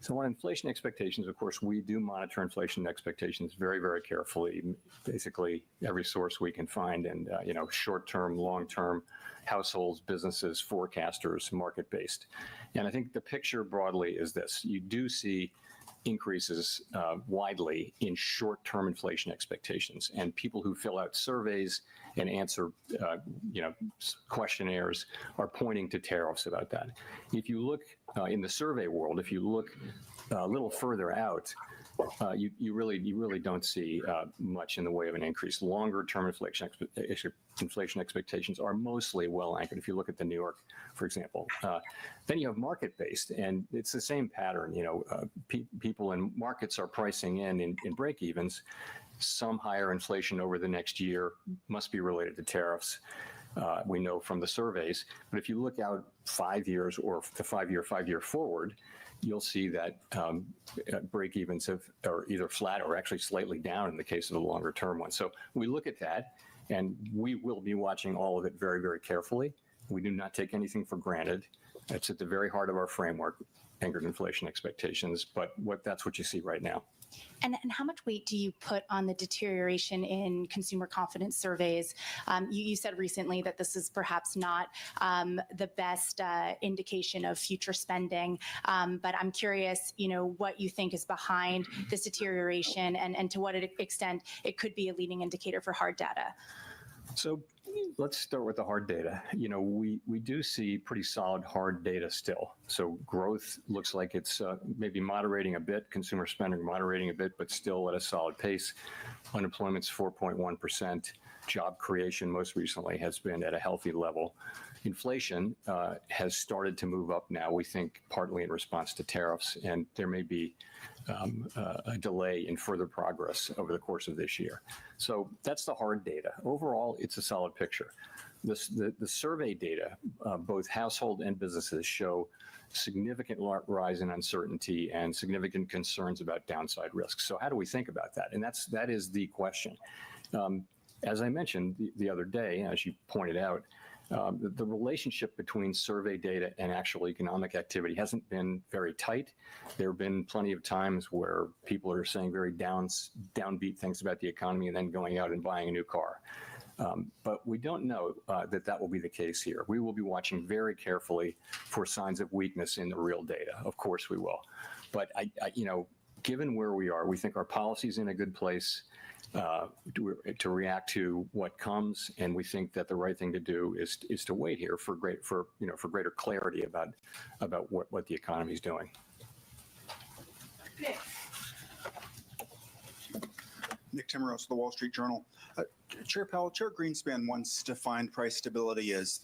So on inflation expectations, of course, we do monitor inflation expectations very, very carefully, basically every source we can find, and short-term, long-term, households, businesses, forecasters, market-based. And I think the picture broadly is this. You do see increases widely in short-term inflation expectations, and people who fill out surveys and answer questionnaires are pointing to tariffs about that. If you look in the survey world, if you look a little further out, you really don't see much in the way of an increase. Longer-term inflation expectations are mostly well anchored. If you look at the New York, for example, then you have market-based, and it's the same pattern. People in markets are pricing in break-evens. Some higher inflation over the next year must be related to tariffs. We know from the surveys, but if you look out 5 years or the 5-year forward, you'll see that break-evens are either flat or actually slightly down in the case of the longer-term one. So we look at that, and we will be watching all of it very, very carefully. We do not take anything for granted. It's at the very heart of our framework, anchored inflation expectations, but that's what you see right now. And how much weight do you put on the deterioration in consumer confidence surveys? You said recently that this is perhaps not the best indication of future spending, but I'm curious, what you think is behind this deterioration and to what extent it could be a leading indicator for hard data. So let's start with the hard data. We do see pretty solid hard data still. So growth looks like it's maybe moderating a bit, consumer spending moderating a bit, but still at a solid pace. Unemployment's 4.1%. Job creation most recently has been at a healthy level. Inflation has started to move up now, we think partly in response to tariffs, and there may be a delay in further progress over the course of this year. So that's the hard data. Overall, it's a solid picture. The survey data, both household and businesses, show significant rise in uncertainty and significant concerns about downside risks. So how do we think about that? And that is the question. As I mentioned the other day, as you pointed out, the relationship between survey data and actual economic activity hasn't been very tight. There have been plenty of times where people are saying very downbeat things about the economy and then going out and buying a new car. But we don't know that will be the case here. We will be watching very carefully for signs of weakness in the real data. Of course we will. But given where we are, we think our policy's in a good place to react to what comes, and we think that the right thing to do is to wait here for greater clarity about what the economy is doing. Nick Timmeros, The Wall Street Journal. Chair Powell, Chair Greenspan once defined price stability as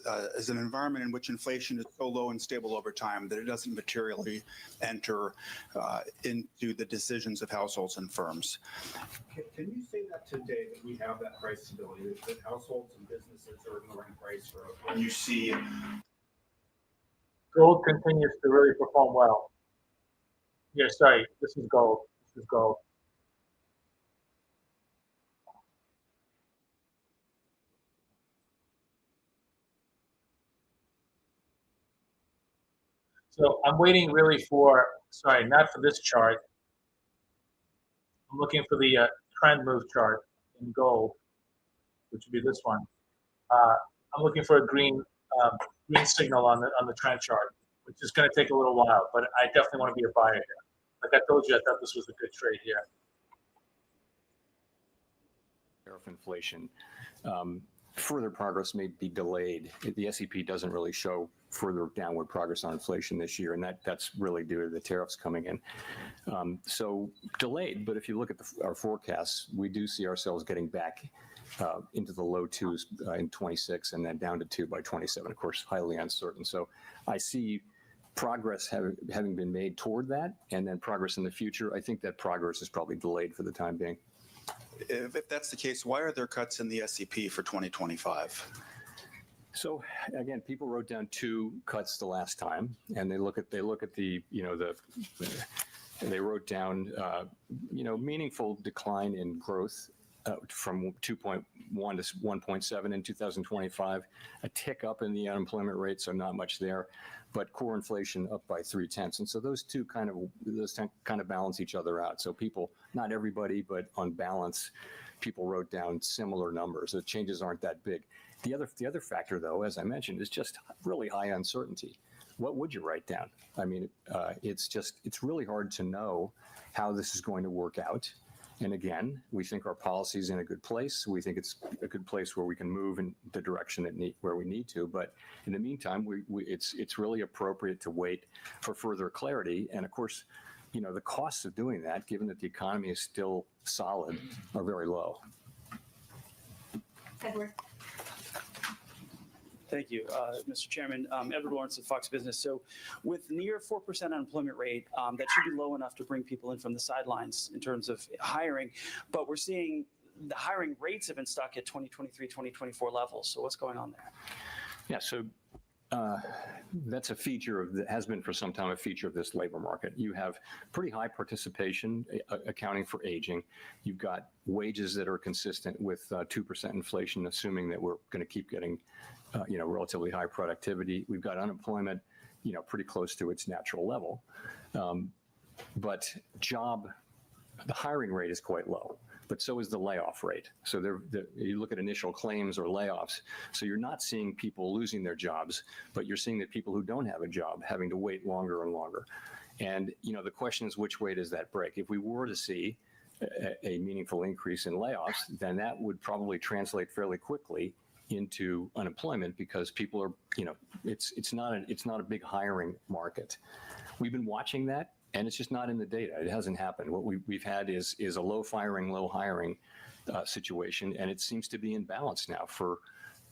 an environment in which inflation is so low and stable over time that it doesn't materially enter into the decisions of households and firms. Can you say that today, that we have that price stability, that households and businesses are ignoring price growth when you see Gold continues to really perform well. Yeah, sorry, this is gold. This is gold. So I'm waiting really for, sorry, not for this chart. I'm looking for the trend move chart in gold, which would be this one. I'm looking for a green signal on the trend chart, which is going to take a little while, but I definitely want to be a buyer here. Like I told you, I thought this was a good trade here. Tariff inflation. Further progress may be delayed. The SEP doesn't really show further downward progress on inflation this year, and that's really due to the tariffs coming in. So delayed, but if you look at our forecasts, we do see ourselves getting back into the low twos in 26 and then down to 2 by 27. Of course, highly uncertain. So I see progress having been made toward that, and then progress in the future. I think that progress is probably delayed for the time being. If that's the case, why are there cuts in the SEP for 2025? So again, people wrote down 2 cuts the last time, and they look at the they wrote down meaningful decline in growth from 2.1 to 1.7 in 2025, a tick up in the unemployment rate, so not much there, but core inflation up by 0.3, and so those kind of balance each other out. So people, not everybody, but on balance, people wrote down similar numbers. The changes aren't that big. The other factor, though, as I mentioned, is just really high uncertainty. What would you write down? I mean, it's really hard to know how this is going to work out. And again, we think our policy is in a good place. We think it's a good place where we can move in the direction where we need to. But in the meantime, it's really appropriate to wait for further clarity. And of course, the costs of doing that, given that the economy is still solid, are very low. Edward. Thank you, Mr. Chairman. Edward Lawrence of Fox Business. So with near 4% unemployment rate, that should be low enough to bring people in from the sidelines in terms of hiring. But we're seeing the hiring rates have been stuck at 2023, 2024 levels. So what's going on there? Yeah, so that's a feature has been for some time a feature of this labor market. You have pretty high participation accounting for aging. You've got wages that are consistent with 2% inflation, assuming that we're going to keep getting relatively high productivity. We've got unemployment, pretty close to its natural level. But the hiring rate is quite low, but so is the layoff rate. So you look at initial claims or layoffs. So you're not seeing people losing their jobs, but you're seeing that people who don't have a job having to wait longer and longer. And, the question is, which way does that break? If we were to see a meaningful increase in layoffs, then that would probably translate fairly quickly into unemployment, because people are, it's not a big hiring market. We've been watching that, and it's just not in the data. It hasn't happened. What we've had is a low firing, low hiring situation, and it seems to be in balance now for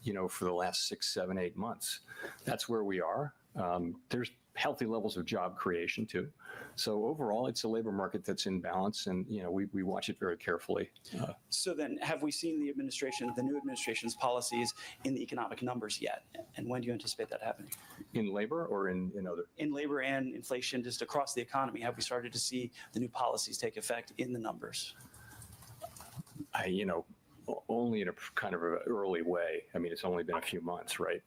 the last 6, 7, 8 months. That's where we are. There's healthy levels of job creation too. So overall, it's a labor market that's in balance, and we watch it very carefully. So then, have we seen the new administration's policies in the economic numbers yet? And when do you anticipate that happening? In labor or in other? In labor and inflation, just across the economy, have we started to see the new policies take effect in the numbers? Only in a kind of an early way. I mean, it's only been a few months, right?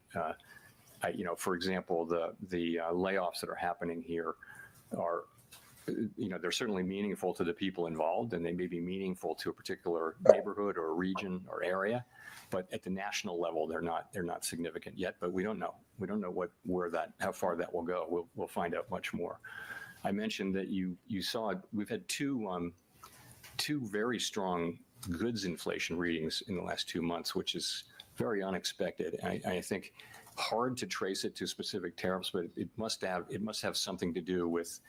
For example, the layoffs that are happening here are, they're certainly meaningful to the people involved, and they may be meaningful to a particular neighborhood or region or area, but at the national level, they're not significant yet. But we don't know. We don't know how far that will go. We'll find out much more. I mentioned that you saw we've had two very strong goods inflation readings in the last 2 months, which is very unexpected. I think hard to trace it to specific tariffs, but it must have something to do with,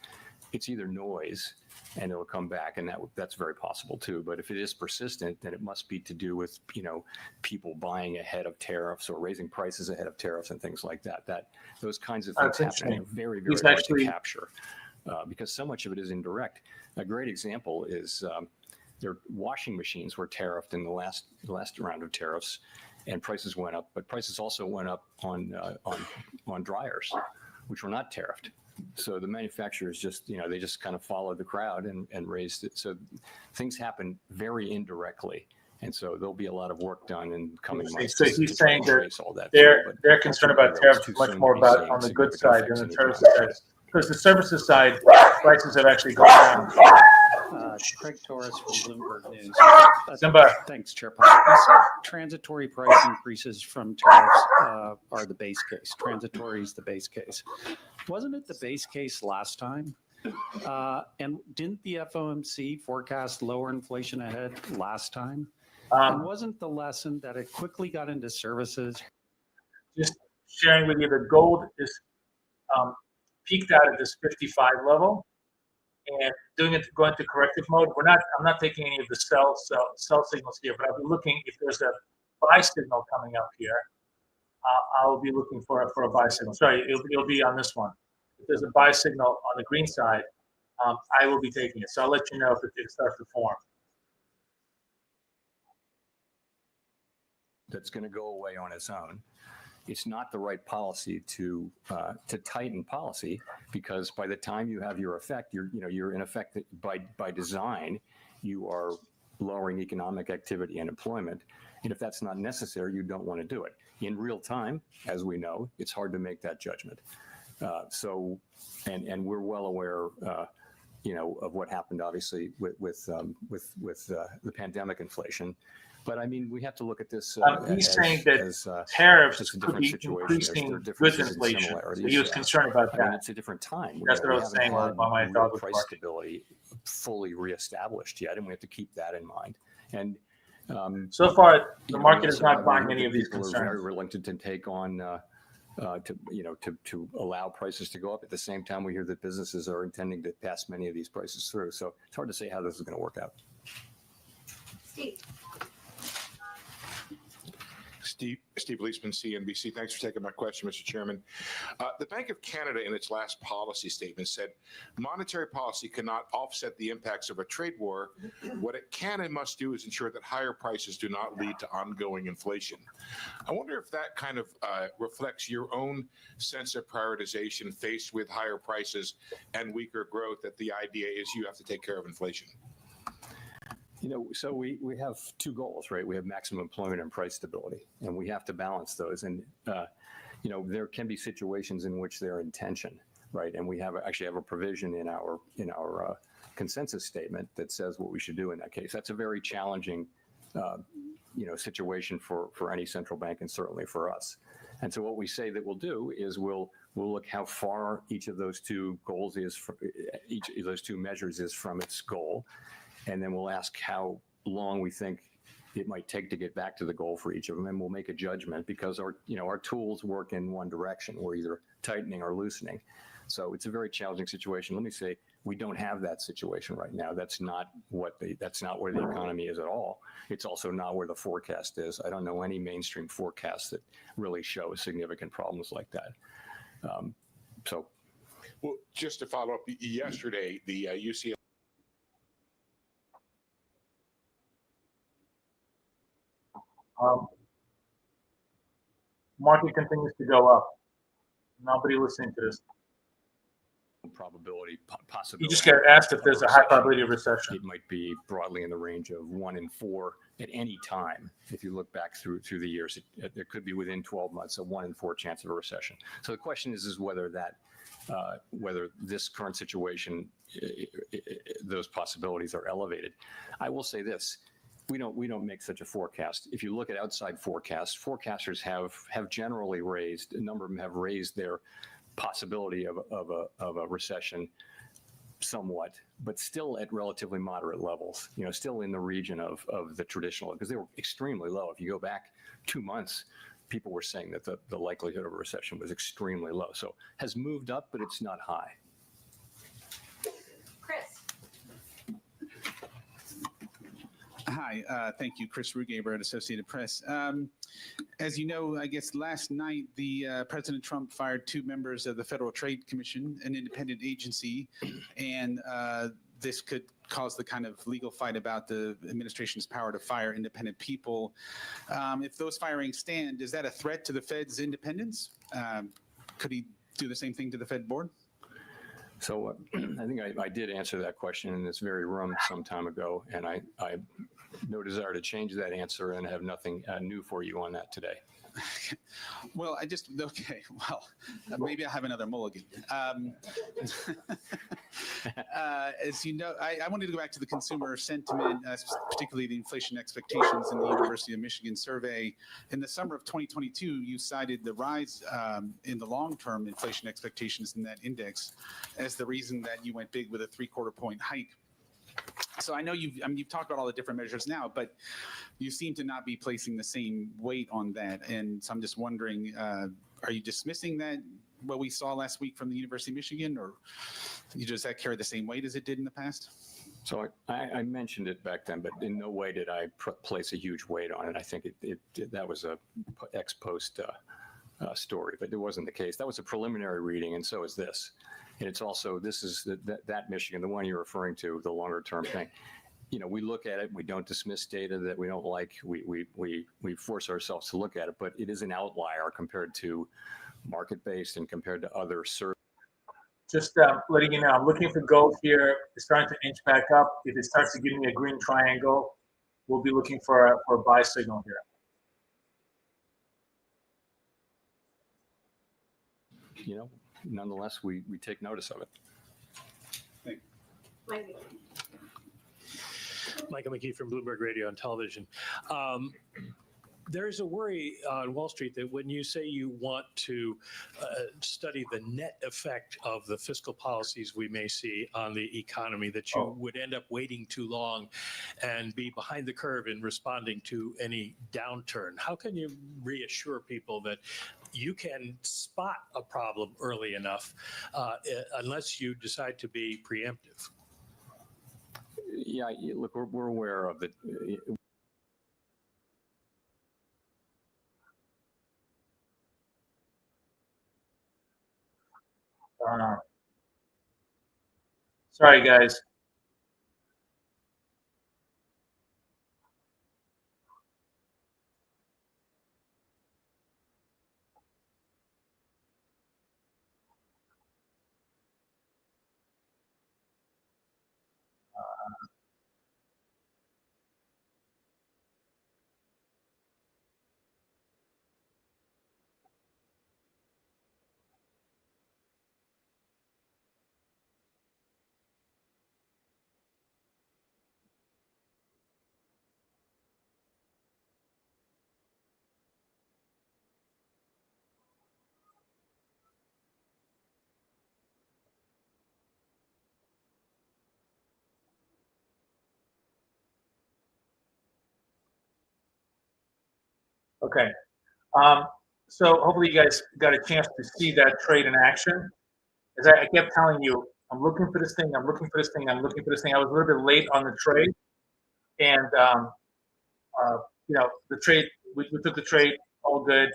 it's either noise and it'll come back, and that's very possible too. But if it is persistent, then it must be to do with people buying ahead of tariffs or raising prices ahead of tariffs and things like that. Those kinds of things happen, very, very hard to capture because so much of it is indirect. A great example is their washing machines were tariffed in the last round of tariffs, and prices went up, but prices also went up on dryers, which were not tariffed. So the manufacturers they just kind of followed the crowd and raised it. So things happen very indirectly, and so there'll be a lot of work done in coming months. So he's saying that they're concerned about tariffs much more about on the goods side than the services side, because the services side prices have actually gone down. Craig Torres from Bloomberg News. Simba. Thanks, Chair Powell. You said transitory price increases from tariffs are the base case. Transitory is the base case. Wasn't it the base case last time? And didn't the FOMC forecast lower inflation ahead last time? And wasn't the lesson that it quickly got into services? Just sharing with you, the gold is peaked out at this 55 level. and going to corrective mode. I'm not taking any of the sell signals here, but I'll be looking if there's a buy signal coming up here. I'll be looking for a buy signal. Sorry, it'll be on this one. If there's a buy signal on the green side, I will be taking it. So I'll let you know if it starts to form. That's going to go away on its own. It's not the right policy to tighten policy, because by the time you have your effect, you're in effect by design, you are lowering economic activity and employment. And if that's not necessary, you don't want to do it. In real time, as we know, it's hard to make that judgment. And we're well aware, of what happened, obviously, with the pandemic inflation. But I mean, we have to look at this. He's saying that tariffs could be increasing goods inflation. So he was concerned about that. It's a different time. That's what I was saying while my dog was price barking. stability fully reestablished yet, and we have to keep that in mind. And so far, the market is not buying any of these people concerns. are very reluctant to take on to allow prices to go up. At the same time, we hear that businesses are intending to pass many of these prices through. So it's hard to say how this is going to work out. Steve Leisman, CNBC. Thanks for taking my question, Mr. Chairman. The Bank of Canada, in its last policy statement, said monetary policy cannot offset the impacts of a trade war. What it can and must do is ensure that higher prices do not lead to ongoing inflation. I wonder if that kind of reflects your own sense of prioritization faced with higher prices and weaker growth, that the idea is you have to take care of inflation. So we have two goals, right? We have maximum employment and price stability, and we have to balance those. And, there can be situations in which they're in tension, right? And we actually have a provision in our consensus statement that says what we should do in that case. That's a very challenging, situation for any central bank, and certainly for us. And so what we say that we'll do is we'll look how far each of those two goals is, each of those two measures is from its goal. And then we'll ask how long we think it might take to get back to the goal for each of them. And we'll make a judgment, because our tools work in one direction. We're either tightening or loosening. So it's a very challenging situation. Let me say, we don't have that situation right now. That's not where the economy is at all. It's also not where the forecast is. I don't know any mainstream forecast that really shows significant problems like that. Well, just to follow up, yesterday, the UCLA Market continues to go up. Nobody listening to this. Possibility. You just get asked if there's a high probability of recession. It might be broadly in the range of 1 in 4 at any time. If you look back through the years, there could be within 12 months a 1 in 4 chance of a recession. So the question is whether this current situation, those possibilities are elevated. I will say this. We don't make such a forecast. If you look at outside forecasts, forecasters have generally raised, a number of them have raised their possibility of a recession somewhat, but still at relatively moderate levels, still in the region of the traditional, because they were extremely low. If you go back 2 months, people were saying that the likelihood of a recession was extremely low. So has moved up, but it's not high. Chris. Hi, thank you. Chris Rugaber at Associated Press. As you know, I guess last night, President Trump fired 2 members of the Federal Trade Commission, an independent agency, and this could cause the kind of legal fight about the administration's power to fire independent people. If those firings stand, is that a threat to the Fed's independence? Could he do the same thing to the Fed board? So I think I did answer that question in this very room some time ago, and I no desire to change that answer, and have nothing new for you on that today. Well, maybe I'll have another mulligan. As you know, I wanted to go back to the consumer sentiment, particularly the inflation expectations in the University of Michigan survey. In the summer of 2022, you cited the rise in the long-term inflation expectations in that index as the reason that you went big with a 3/4 point hike. So I know you've talked about all the different measures now, but you seem to not be placing the same weight on that. And so I'm just wondering, are you dismissing that what we saw last week from the University of Michigan, or does that carry the same weight as it did in the past? So I mentioned it back then, but in no way did I place a huge weight on it. I think that was a ex post story, but it wasn't the case. That was a preliminary reading, and so is this. And it's also, this is that Michigan, the one you're referring to, the longer term thing. You know, we look at it, we don't dismiss data that we don't like. We force ourselves to look at it, but it is an outlier compared to market-based and compared to other surveys. Just letting you know, I'm looking for gold here. It's starting to inch back up. If it starts to give me a green triangle, we'll be looking for a buy signal here. You know, nonetheless, we take notice of it. Michael McKee from Bloomberg Radio and Television. There's a worry on Wall Street that when you say you want to study the net effect of the fiscal policies we may see on the economy, that you would end up waiting too long and be behind the curve in responding to any downturn. How can you reassure people that you can spot a problem early enough unless you decide to be preemptive? Yeah, look, we're aware of it. Sorry, guys. Okay. So hopefully you guys got a chance to see that trade in action. As I kept telling you, I'm looking for this thing, I'm looking for this thing, I'm looking for this thing. I was a little bit late on the trade. And, you know, the trade, we took the trade, all good.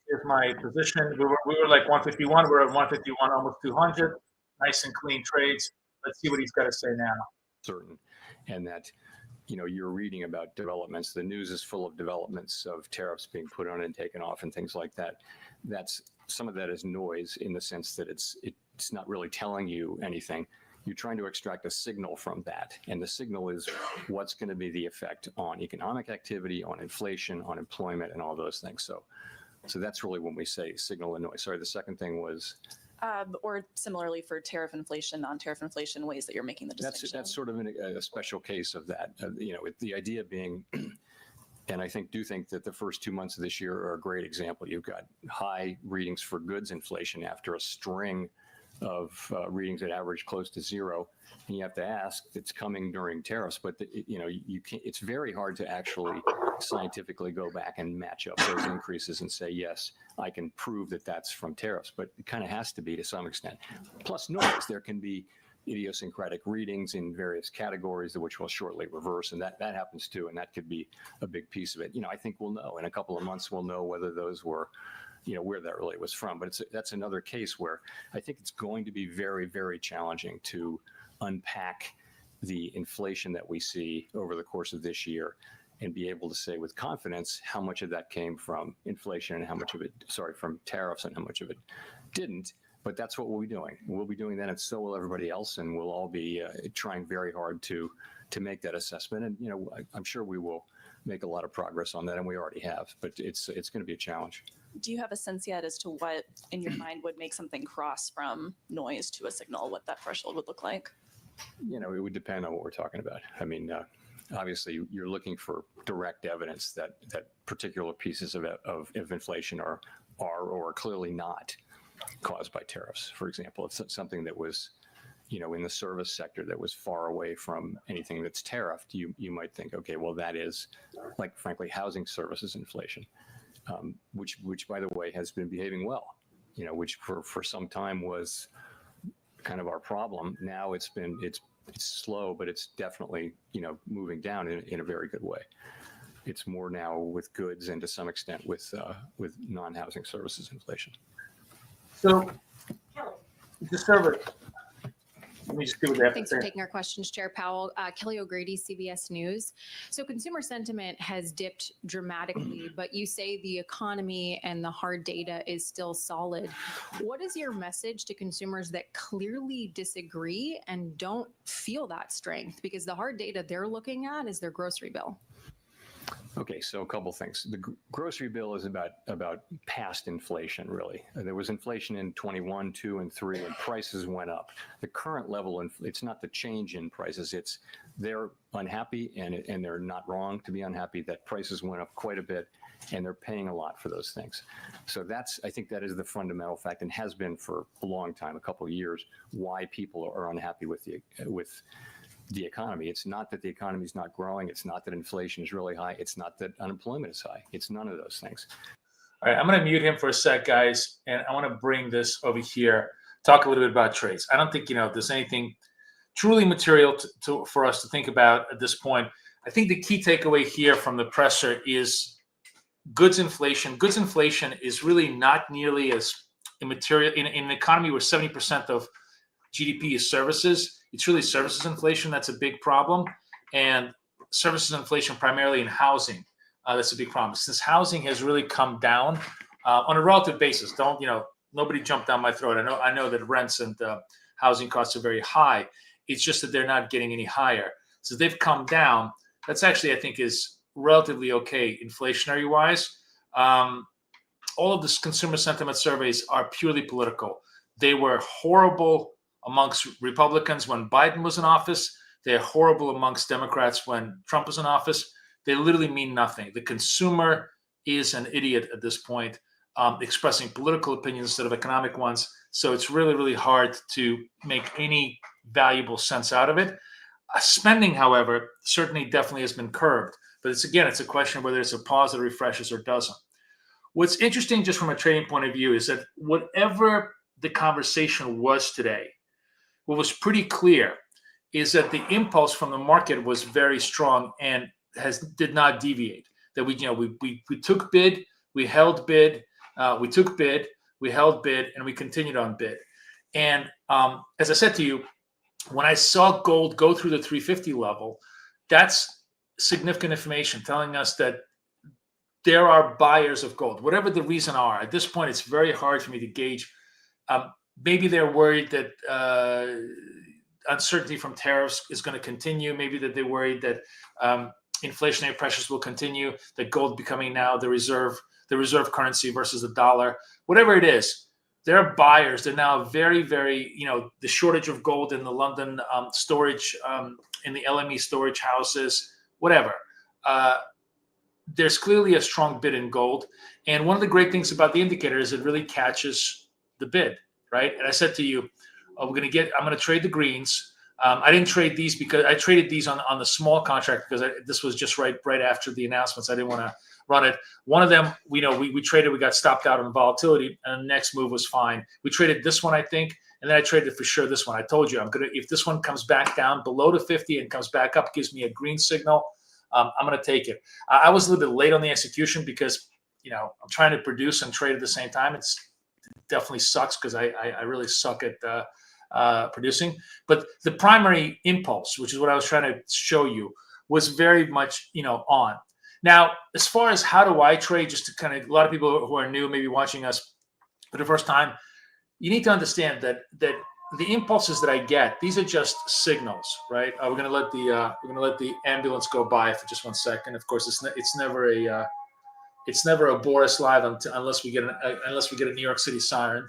Here's my position. We were like 151. We're at 151, almost 200. Nice and clean trades. Let's see what he's got to say now. Certain. And that, you know, you're reading about developments. The news is full of developments of tariffs being put on and taken off and things like that. That's some of that is noise in the sense that it's not really telling you anything. You're trying to extract a signal from that. And the signal is what's going to be the effect on economic activity, on inflation, on employment, and all those things. So that's really when we say signal and noise. Sorry, the second thing was? Or similarly for tariff inflation, non-tariff inflation, ways that you're making the distinction. That's sort of a special case of that. You know, the idea being, and I do think that the first 2 months of this year are a great example. You've got high readings for goods inflation after a string of readings that average close to zero, and you have to ask, it's coming during tariffs, but you know, you can't. It's very hard to actually scientifically go back and match up those increases and say, yes, I can prove that that's from tariffs, but it kind of has to be to some extent. Plus noise, there can be idiosyncratic readings in various categories, which will shortly reverse, and that happens too, and that could be a big piece of it. You know, I think we'll know in a couple of months. We'll know whether those were, you know, where that really was from. But that's another case where I think it's going to be very, very challenging to unpack the inflation that we see over the course of this year and be able to say with confidence how much of that came from inflation and how much of it, from tariffs and how much of it didn't. But that's what we'll be doing. We'll be doing that, and so will everybody else, and we'll all be trying very hard to make that assessment. And, you know, I'm sure we will make a lot of progress on that, and we already have, but it's going to be a challenge. Do you have a sense yet as to what in your mind would make something cross from noise to a signal, what that threshold would look like? You know, it would depend on what we're talking about. I mean, obviously you're looking for direct evidence that particular pieces of inflation are or are clearly not caused by tariffs. For example, if it's something that was, you know, in the service sector that was far away from anything that's tariffed, you might think, okay, well, that is, like, frankly, housing services inflation. which by the way has been behaving well, which for some time was kind of our problem. Now it's slow, but it's definitely moving down in a very good way. It's more now with goods and to some extent with non-housing services inflation. So, the server. Let me just do that. Thanks for taking our questions, Chair Powell. Kelly O'Grady, CBS News. So consumer sentiment has dipped dramatically, but you say the economy and the hard data is still solid. What is your message to consumers that clearly disagree and don't feel that strength? Because the hard data they're looking at is their grocery bill. Okay, so a couple things. The grocery bill is about past inflation, really. There was inflation in 21, 2, and 3, and prices went up. The current level, it's not the change in prices. It's they're unhappy, and they're not wrong to be unhappy that prices went up quite a bit, and they're paying a lot for those things. So I think that is the fundamental fact, and has been for a long time, a couple of years, why people are unhappy with the economy. It's not that the economy is not growing. It's not that inflation is really high. It's not that unemployment is high. It's none of those things. All right, I'm going to mute him for a sec, guys, and I want to bring this over here, talk a little bit about trades. I don't think, there's anything truly material for us to think about at this point. I think the key takeaway here from the presser is goods inflation. Goods inflation is really not nearly as immaterial in an economy where 70% of GDP is services. It's really services inflation that's a big problem, and services inflation primarily in housing. That's a big problem. Since housing has really come down on a relative basis, nobody jump down my throat. I know that rents and housing costs are very high. It's just that they're not getting any higher. So they've come down. That's actually, I think, is relatively okay inflationary wise. All of this consumer sentiment surveys are purely political. They were horrible amongst Republicans when Biden was in office. They're horrible amongst Democrats when Trump was in office. They literally mean nothing. The consumer is an idiot at this point, expressing political opinions instead of economic ones. So it's really, really hard to make any valuable sense out of it. Spending, however, certainly definitely has been curbed. But it's a question of whether it's a pause that refreshes or doesn't. What's interesting just from a trading point of view is that whatever the conversation was today, what was pretty clear is that the impulse from the market was very strong and did not deviate. That we took bid, we held bid, we took bid, we held bid, and we continued on bid. And as I said to you, when I saw gold go through the 350 level, that's significant information telling us that there are buyers of gold, whatever the reason are. At this point, it's very hard for me to gauge. Maybe they're worried that uncertainty from tariffs is going to continue. Maybe that they're worried that inflationary pressures will continue, that gold becoming now the reserve currency versus the dollar. Whatever it is, there are buyers. They're now very, very, the shortage of gold in the London storage, in the LME storage houses, whatever. There's clearly a strong bid in gold. And one of the great things about the indicator is it really catches the bid. Right. And I said to you, I'm going to trade the greens. I didn't trade these because I traded these on the small contract because this was just right after the announcements. I didn't want to run it. One of them, we traded, we got stopped out on volatility, and the next move was fine. We traded this one, I think, and then I traded for sure this one. I told you if this one comes back down below the 50 and comes back up, gives me a green signal, I'm going to take it. I was a little bit late on the execution because I'm trying to produce and trade at the same time. It definitely sucks because I really suck at producing. But the primary impulse, which is what I was trying to show you, was very much on. Now, as far as how do I trade, just to kind of a lot of people who are new, maybe watching us for the first time, you need to understand that the impulses that I get, these are just signals, right? We're gonna let the ambulance go by for just 1 second. Of course, it's never a Boris Live unless we get a New York City siren.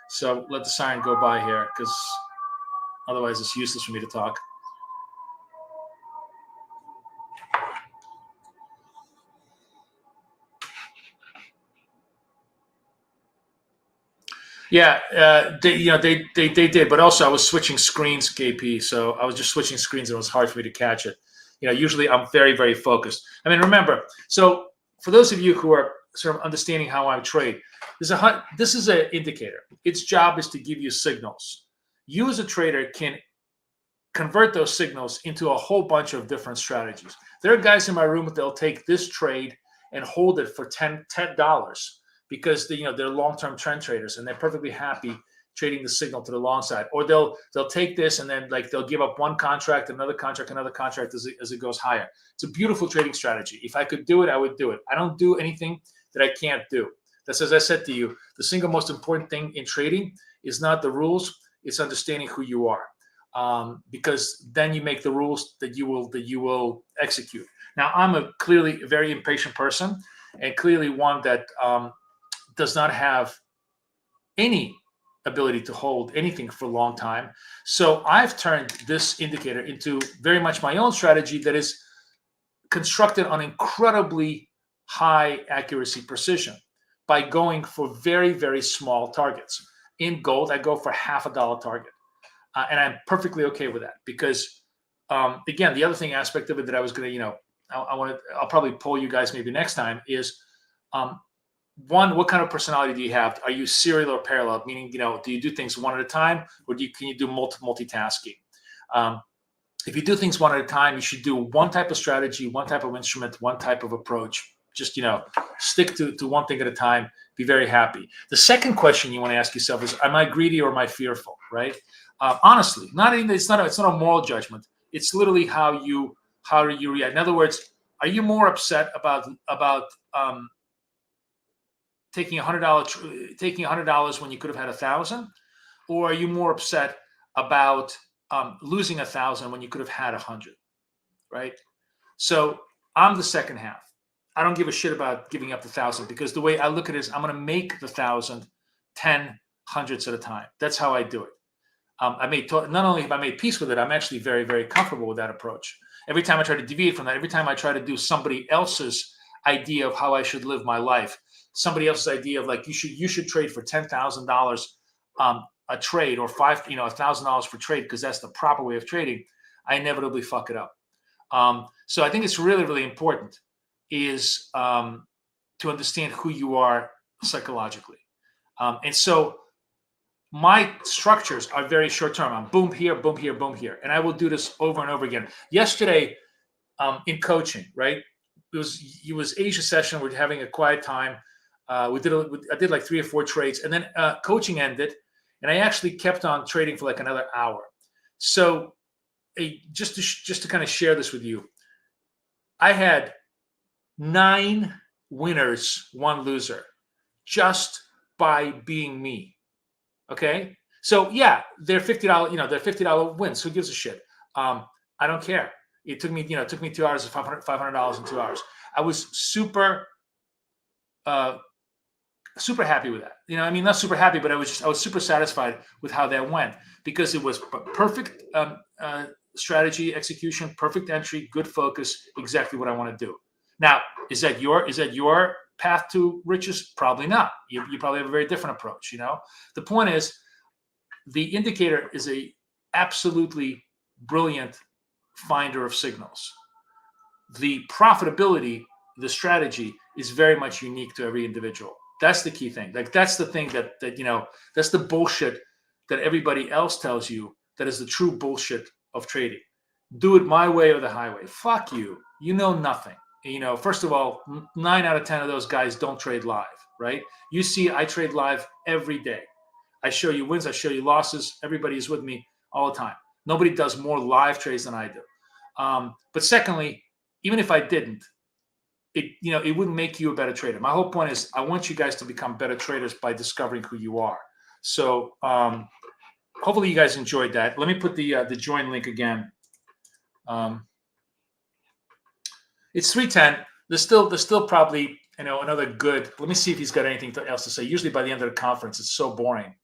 So let the siren go by here because otherwise it's useless for me to talk. Yeah, they did, but also I was switching screens, KP. So I was just switching screens, and it was hard for me to catch it. Usually I'm very, very focused. I mean, remember, so for those of you who are sort of understanding how I trade. This is an indicator. Its job is to give you signals. You as a trader can convert those signals into a whole bunch of different strategies. There are guys in my room that they'll take this trade and hold it for $10 because they're long-term trend traders and they're perfectly happy trading the signal to the long side. Or they'll take this and then they'll give up one contract, another contract as it goes higher. It's a beautiful trading strategy. If I could do it, I would do it. I don't do anything that I can't do. That's, as I said to you, the single most important thing in trading is not the rules, it's understanding who you are. Because then you make the rules that you will execute. Now, I'm clearly a very impatient person, and clearly one that does not have any ability to hold anything for a long time. So I've turned this indicator into very much my own strategy that is constructed on incredibly high accuracy precision by going for very, very small targets. In gold, I go for $0.50 target. And I'm perfectly okay with that because, again, the other aspect of it that I was going to, I'll probably poll you guys maybe next time is, one, what kind of personality do you have? Are you serial or parallel? Meaning, do you do things one at a time, or can you do multitasking? If you do things one at a time, you should do one type of strategy, one type of instrument, one type of approach. Just, stick to one thing at a time. Be very happy. The second question you want to ask yourself is, am I greedy or am I fearful? Right? Honestly, it's not a moral judgment. It's literally how you react. In other words, are you more upset about taking $100 when you could have had 1,000, or are you more upset about losing 1,000 when you could have had 100? Right. So I'm the second half. I don't give a shit about giving up the 1,000 because the way I look at it is I'm going to make the 1,000 10 hundredths at a time. That's how I do it. Not only have I made peace with it, I'm actually very, very comfortable with that approach. Every time I try to deviate from that, every time I try to do somebody else's idea of how I should live my life, somebody else's idea of like you should trade for $10,000 a trade or $1,000 for trade because that's the proper way of trading, I inevitably fuck it up. So I think it's really, really important is to understand who you are psychologically. And so my structures are very short term. I'm boom here, boom here, boom here. And I will do this over and over again. Yesterday in coaching, right? It was Asia session. We're having a quiet time. I did like 3 or 4 trades, and then coaching ended, and I actually kept on trading for like another hour. So just to kind of share this with you, I had 9 winners, 1 loser, just by being me. Okay, so yeah, they're $50. They're $50 wins. Who gives a shit? I don't care. It took me 2 hours, $500 in 2 hours. I was super happy with that. Not super happy, but I was super satisfied with how that went because it was perfect strategy execution, perfect entry, good focus, exactly what I want to do. Now, is that your path to riches? Probably not. You probably have a very different approach. The point is, the indicator is a absolutely brilliant finder of signals. The profitability, the strategy is very much unique to every individual. That's the key thing. Like that's the thing that that's the bullshit that everybody else tells you that is the true bullshit of trading. Do it my way or the highway. Fuck you. You know nothing. First of all, 9 out of 10 of those guys don't trade live, right? You see, I trade live every day. I show you wins, I show you losses. Everybody is with me all the time. Nobody does more live trades than I do. But secondly, even if I didn't, it wouldn't make you a better trader. My whole point is I want you guys to become better traders by discovering who you are. So hopefully you guys enjoyed that. Let me put the join link again. It's 3:10. There's still probably another good. Let me see if he's got anything else to say. Usually by the end of the conference, it's so boring.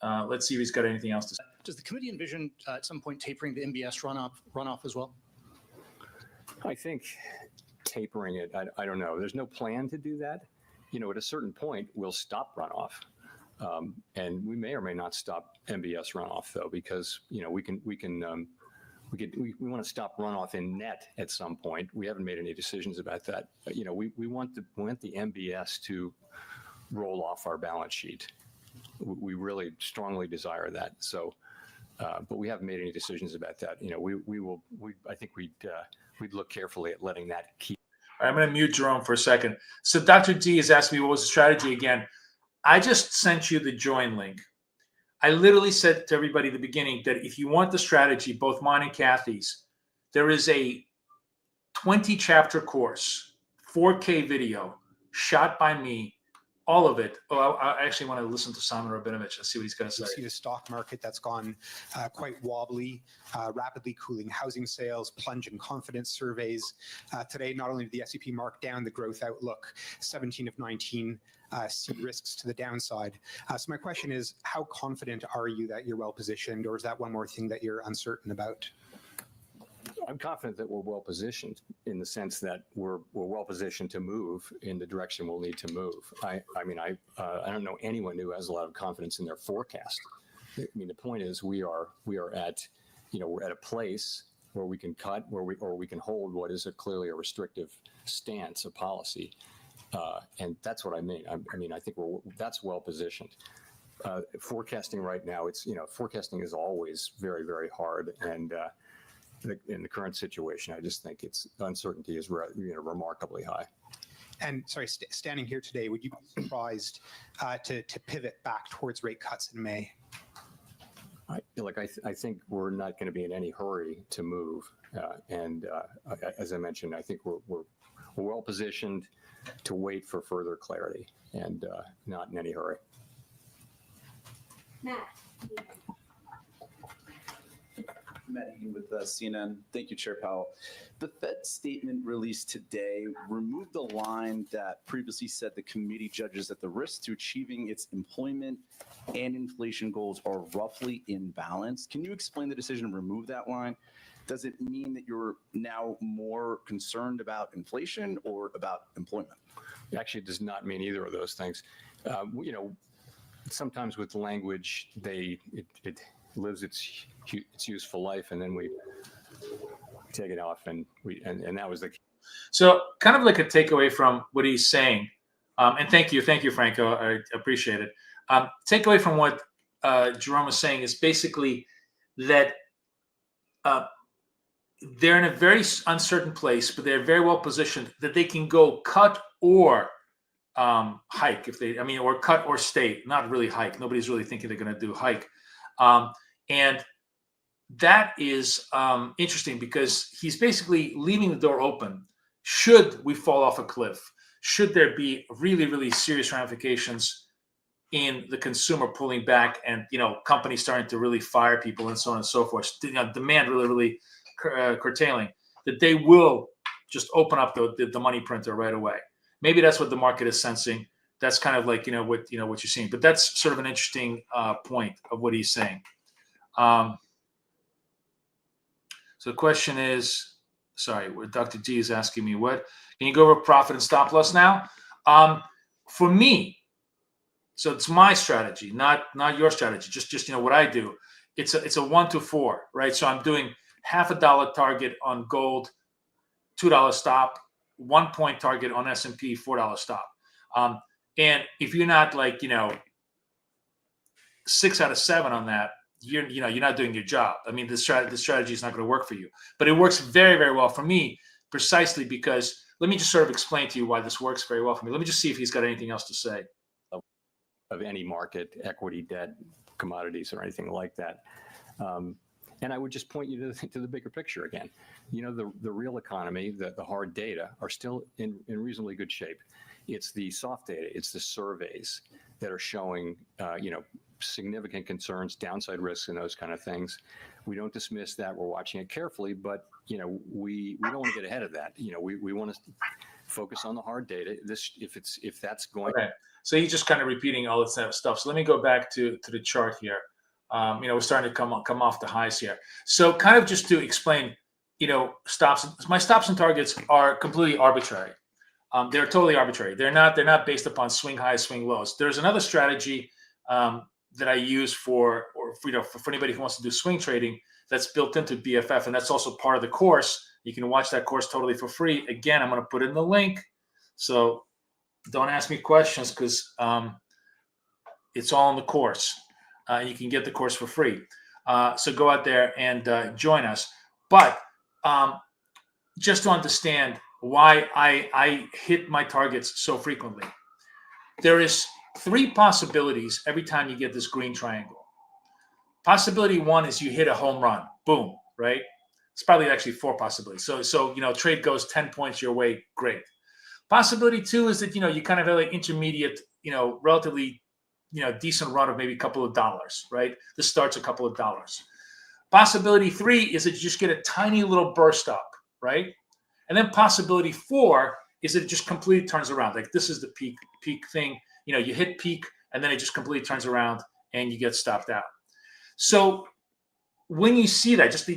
Let's see if he's got anything else to say. Does the committee envision at some point tapering the MBS runoff as well? I think tapering it, I don't know. There's no plan to do that. At a certain point, we'll stop runoff. And we may or may not stop MBS runoff, though, because, we can we want to stop runoff in net at some point. We haven't made any decisions about that. But, we want the MBS to roll off our balance sheet. We really strongly desire that. So, but we haven't made any decisions about that. I think we'd look carefully at letting that keep. All right, I'm going to mute Jerome for a second. So Dr. D is asking me what was the strategy again. I just sent you the join link. I literally said to everybody at the beginning that if you want the strategy, both mine and Kathy's, there is a 20-chapter course, 4K video, shot by me, all of it. Oh, I actually want to listen to Simon Rabinovich and see what he's going to say. You see the stock market that's gone quite wobbly, rapidly cooling housing sales, plunge in confidence surveys. Today, not only did the S&P mark down the growth outlook, 17 of 19 see risks to the downside. So my question is, how confident are you that you're well positioned, or is that one more thing that you're uncertain about? I'm confident that we're well positioned in the sense that we're well positioned to move in the direction we'll need to move. I don't know anyone who has a lot of confidence in their forecast. I mean, the point is we are at, we're at a place where we can cut, or we can hold what is clearly a restrictive stance, a policy, and that's what I mean. I think that's well positioned. Forecasting right now, forecasting is always very, very hard, and in the current situation, I just think uncertainty is remarkably high. And sorry, standing here today, would you be surprised to pivot back towards rate cuts in May? I think we're not going to be in any hurry to move, and as I mentioned, I think we're well positioned to wait for further clarity and not in any hurry. Matt Egan with CNN. Thank you, Chair Powell. The Fed statement released today removed the line that previously said the committee judges that the risks to achieving its employment and inflation goals are roughly in balance. Can you explain the decision to remove that line? Does it mean that you're now more concerned about inflation or about employment? Actually, it does not mean either of those things. Sometimes with language, it lives its useful life, and then we take it off, and that was the. So, kind of like a takeaway from what he's saying, and thank you, Franco, I appreciate it. Takeaway from what Jerome was saying is basically that they're in a very uncertain place, but they're very well positioned that they can go cut or hike or cut or stay, not really hike. Nobody's really thinking they're going to do hike. And that is interesting because he's basically leaving the door open. Should we fall off a cliff? Should there be really, really serious ramifications in the consumer pulling back and, companies starting to really fire people and so on and so forth, demand really, really curtailing, that they will just open up the money printer right away. Maybe that's what the market is sensing. That's kind of like, what you're seeing. But that's sort of an interesting point of what he's saying. So the question is, where Dr. G is asking me, what can you go over profit and stop loss now? For me, so it's my strategy, not your strategy. Just what I do. It's a 1 to 4, right? So I'm doing $0.50 target on gold, $2 stop, 1 point target on S&P, $4 stop. And if you're not 6 out of 7 on that, you're not doing your job. I mean, the strategy is not going to work for you, but it works very, very well for me, precisely because let me just sort of explain to you why this works very well for me. Let me just see if he's got anything else to say. Of any market, equity, debt, commodities, or anything like that. And I would just point you to the bigger picture again. The real economy, the hard data are still in reasonably good shape. It's the soft data, it's the surveys that are showing, significant concerns, downside risks, and those kind of things. We don't dismiss that. We're watching it carefully, but we don't want to get ahead of that. We want to focus on the hard data. If that's going. Okay. So he's just kind of repeating all this stuff. So let me go back to the chart here. We're starting to come off the highs here. So kind of just to explain, stops. My stops and targets are completely arbitrary. They're totally arbitrary. They're not based upon swing highs, swing lows. There's another strategy that I use for anybody who wants to do swing trading that's built into BFF, and that's also part of the course. You can watch that course totally for free. Again, I'm going to put in the link, so don't ask me questions because it's all in the course. You can get the course for free. So go out there and join us. But just to understand why I hit my targets so frequently, there is 3 possibilities every time you get this green triangle. Possibility 1 is you hit a home run, boom, right? It's probably actually 4 possibilities. So trade goes 10 points your way, great. Possibility 2 is that you kind of have an intermediate, relatively decent run of maybe a couple of dollars, right? This starts a couple of dollars. Possibility 3 is that you just get a tiny little burst up, right? And then possibility 4 is that it just completely turns around. Like this is the peak thing. You hit peak and then it just completely turns around and you get stopped out. So when you see that, just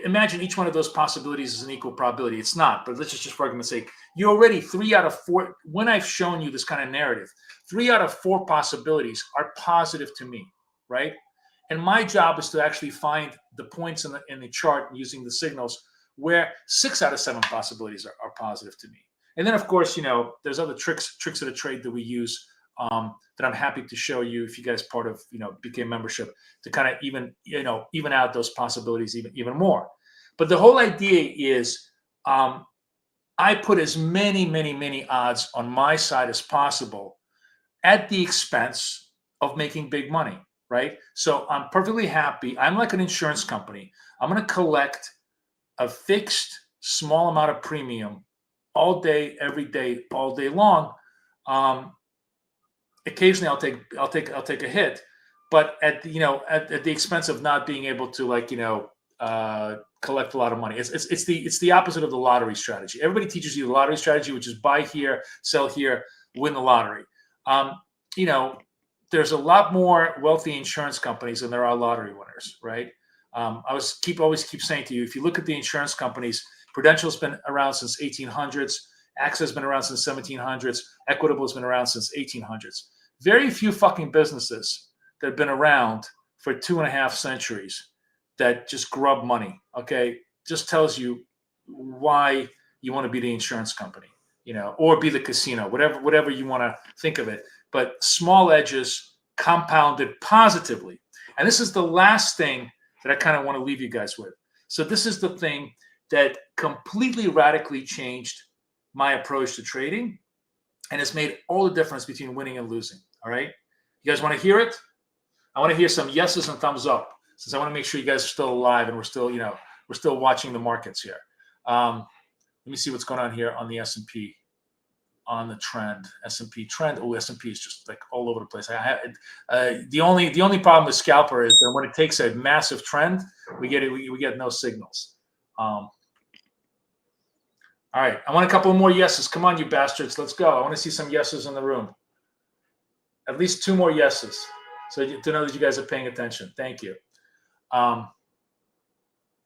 imagine each one of those possibilities is an equal probability. It's not, but let's just for argument's sake, you already 3 out of 4. When I've shown you this kind of narrative, 3 out of 4 possibilities are positive to me, right? And my job is to actually find the points in the chart using the signals where 6 out of 7 possibilities are positive to me. And then, of course, there's other tricks of the trade that we use that I'm happy to show you if you guys part of BK membership to kind of even out those possibilities even more. But the whole idea is I put as many odds on my side as possible at the expense of making big money, right? So I'm perfectly happy. I'm like an insurance company. I'm going to collect a fixed small amount of premium all day, every day, all day long. Occasionally I'll take a hit, but at the expense of not being able to collect a lot of money. It's the opposite of the lottery strategy. Everybody teaches you the lottery strategy, which is buy here, sell here, win the lottery. There's a lot more wealthy insurance companies than there are lottery winners, right? I always keep saying to you, if you look at the insurance companies, Prudential's been around since 1800s. AXA has been around since 1700s. Equitable has been around since 1800s. Very few fucking businesses that have been around for 2.5 centuries that just grub money. Okay, just tells you why you want to be the insurance company, or be the casino, whatever you want to think of it. But small edges compounded positively, and this is the last thing that I kind of want to leave you guys with. So this is the thing that completely radically changed my approach to trading and has made all the difference between winning and losing. All right. You guys want to hear it? I want to hear some yeses and thumbs up, since I want to make sure you guys are still alive and we're still watching the markets here. Let me see what's going on here on the S&P, on the trend, S&P trend. Oh, S&P is just like all over the place. The only problem with scalper is that when it takes a massive trend, we get no signals. All right, I want a couple more yeses. Come on, you bastards. Let's go. I want to see some yeses in the room. At least 2 more yeses, so to know that you guys are paying attention. Thank you.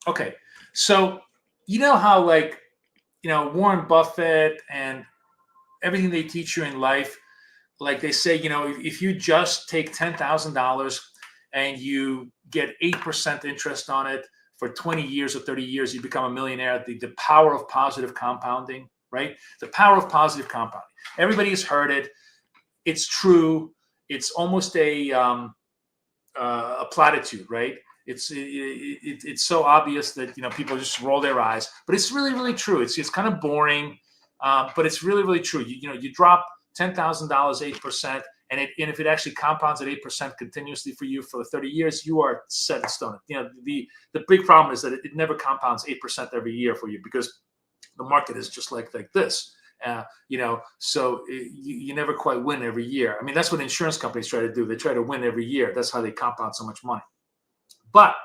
Okay, so how Warren Buffett and everything they teach you in life, like they say, if you just take $10,000 and you get 8% interest on it for 20 years or 30 years, you become a millionaire. The power of positive compounding, right? The power of positive compounding. Everybody has heard it. It's true. It's almost a platitude, right? It's so obvious that people just roll their eyes, but it's really, really true. It's kind of boring, but it's really, really true. You drop $10,000, 8%, and if it actually compounds at 8% continuously for you for 30 years, you are set in stone. The big problem is that it never compounds 8% every year for you, because the market is just like this. So you never quite win every year. I mean, that's what insurance companies try to do. They try to win every year. That's how they compound so much money. But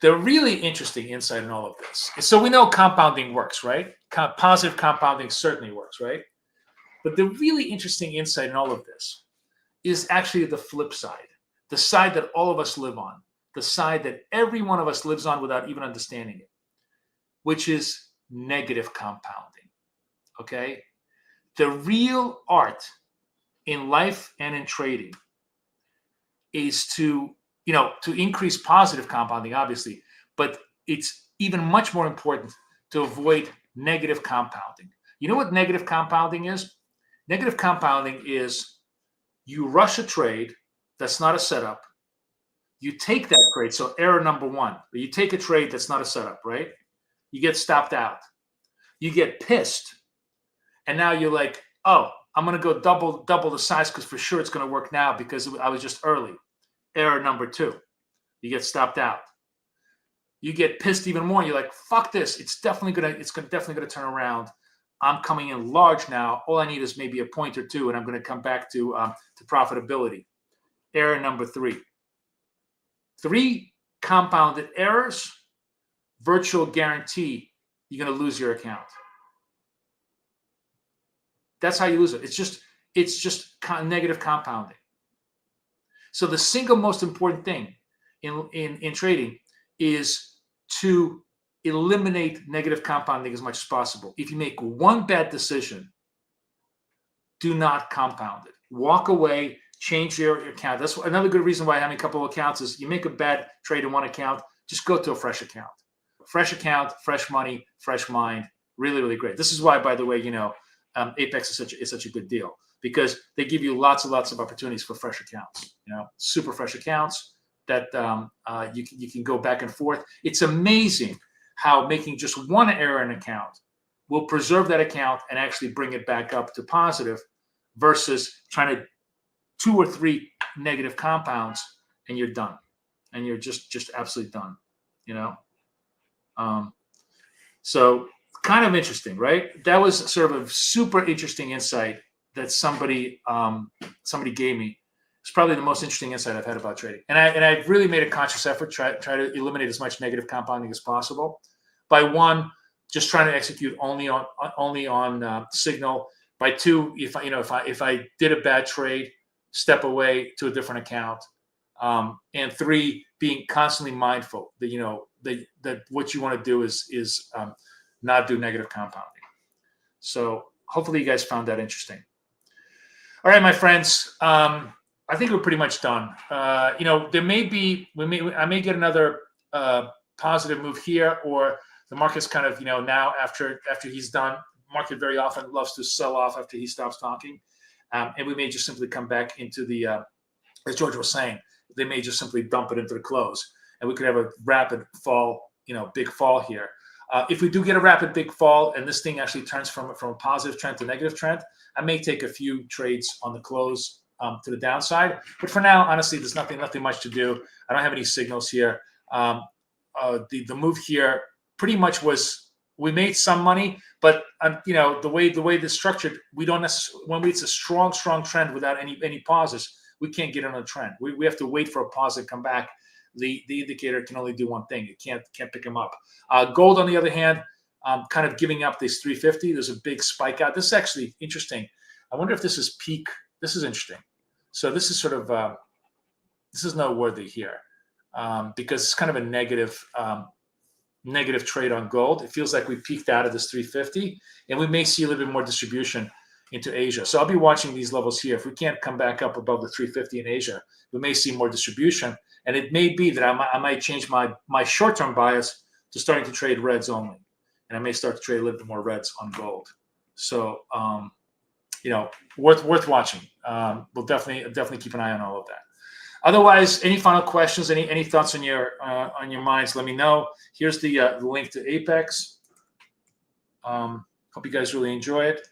the really interesting insight in all of this is, so we know compounding works, right? Positive compounding certainly works, right? But the really interesting insight in all of this is actually the flip side, the side that all of us live on, the side that every one of us lives on without even understanding it, which is negative compounding, okay? The real art in life and in trading is to to increase positive compounding, obviously, but it's even much more important to avoid negative compounding. You know what negative compounding is? Negative compounding is you rush a trade that's not a setup. You take that trade, so error number one, you take a trade that's not a setup, right? You get stopped out. You get pissed. And now you're like, oh, I'm going to go double the size because for sure it's going to work now because I was just early. Error number two, you get stopped out. You get pissed even more. You're like, fuck this. It's definitely gonna turn around. I'm coming in large now. All I need is maybe a point or two, and I'm going to come back to profitability. Error number three. 3 compounded errors, virtual guarantee you're going to lose your account. That's how you lose it. It's just negative compounding. So the single most important thing in trading is to eliminate negative compounding as much as possible. If you make one bad decision, do not compound it. Walk away, change your account. That's another good reason why having a couple of accounts is you make a bad trade in one account, just go to a fresh account. Fresh account, fresh money, fresh mind. Really, really great. This is why, by the way, Apex is such a good deal because they give you lots and lots of opportunities for fresh accounts. Super fresh accounts that you can go back and forth. It's amazing how making just one error in an account will preserve that account and actually bring it back up to positive versus trying to 2 or 3 negative compounds and you're done. And you're just absolutely done, So kind of interesting, right? That was sort of a super interesting insight that somebody gave me. It's probably the most interesting insight I've had about trading. And I've really made a conscious effort try to eliminate as much negative compounding as possible. By 1, just trying to execute only on signal. By 2, if I did a bad trade, step away to a different account. And 3, being constantly mindful that that what you want to do is not do negative compounding. So hopefully you guys found that interesting. All right, my friends. I think we're pretty much done. I may get another positive move here, or the market's kind of now after he's done. Market very often loves to sell off after he stops talking, and we may just simply come back into the as George was saying, they may just simply dump it into the close, and we could have a rapid fall, big fall here. If we do get a rapid big fall and this thing actually turns from a positive trend to negative trend, I may take a few trades on the close to the downside. But for now, honestly, there's nothing much to do. I don't have any signals here. The move here pretty much was we made some money, but the way this is structured, we don't necessarily when it's a strong trend without any pauses, we can't get on a trend. We have to wait for a pause to come back. The indicator can only do one thing. It can't pick them up. Gold, on the other hand, kind of giving up this 350. There's a big spike out. This is actually interesting. I wonder if this is peak. This is interesting. So this is sort of this is noteworthy here because it's kind of a negative trade on gold. It feels like we peaked out of this 350, and we may see a little bit more distribution into Asia. So I'll be watching these levels here. If we can't come back up above the 350 in Asia, we may see more distribution. And it may be that I might change my short-term bias to starting to trade reds only. And I may start to trade a little bit more reds on gold. So, worth watching. We'll definitely keep an eye on all of that. Otherwise, any final questions, any thoughts on your minds, let me know. Here's the link to Apex. Hope you guys really enjoy it.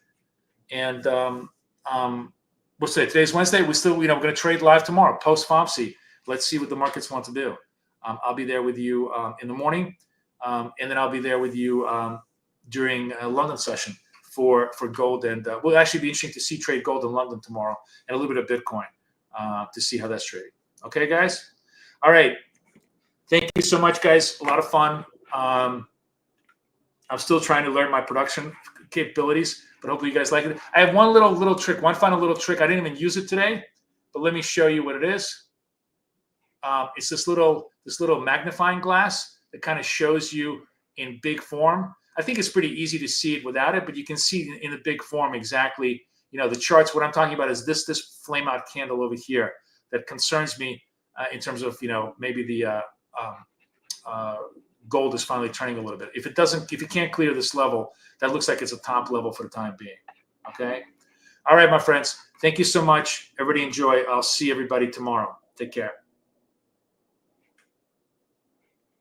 And what's today? Today's Wednesday. We're going to trade live tomorrow, post FOMC. Let's see what the markets want to do. I'll be there with you in the morning, and then I'll be there with you during a London session for gold. And we'll actually be interesting to see trade gold in London tomorrow and a little bit of Bitcoin to see how that's trading. Okay, guys? All right. Thank you so much, guys. A lot of fun. I'm still trying to learn my production capabilities, but hopefully you guys like it. I have one final little trick. I didn't even use it today, but let me show you what it is. It's this little magnifying glass that kind of shows you in big form. I think it's pretty easy to see it without it, but you can see in the big form exactly, the charts. What I'm talking about is this flame out candle over here that concerns me in terms of, maybe the gold is finally turning a little bit. If it can't clear this level, that looks like it's a top level for the time being. Okay. All right, my friends. Thank you so much. Everybody enjoy. I'll see everybody tomorrow. Take care.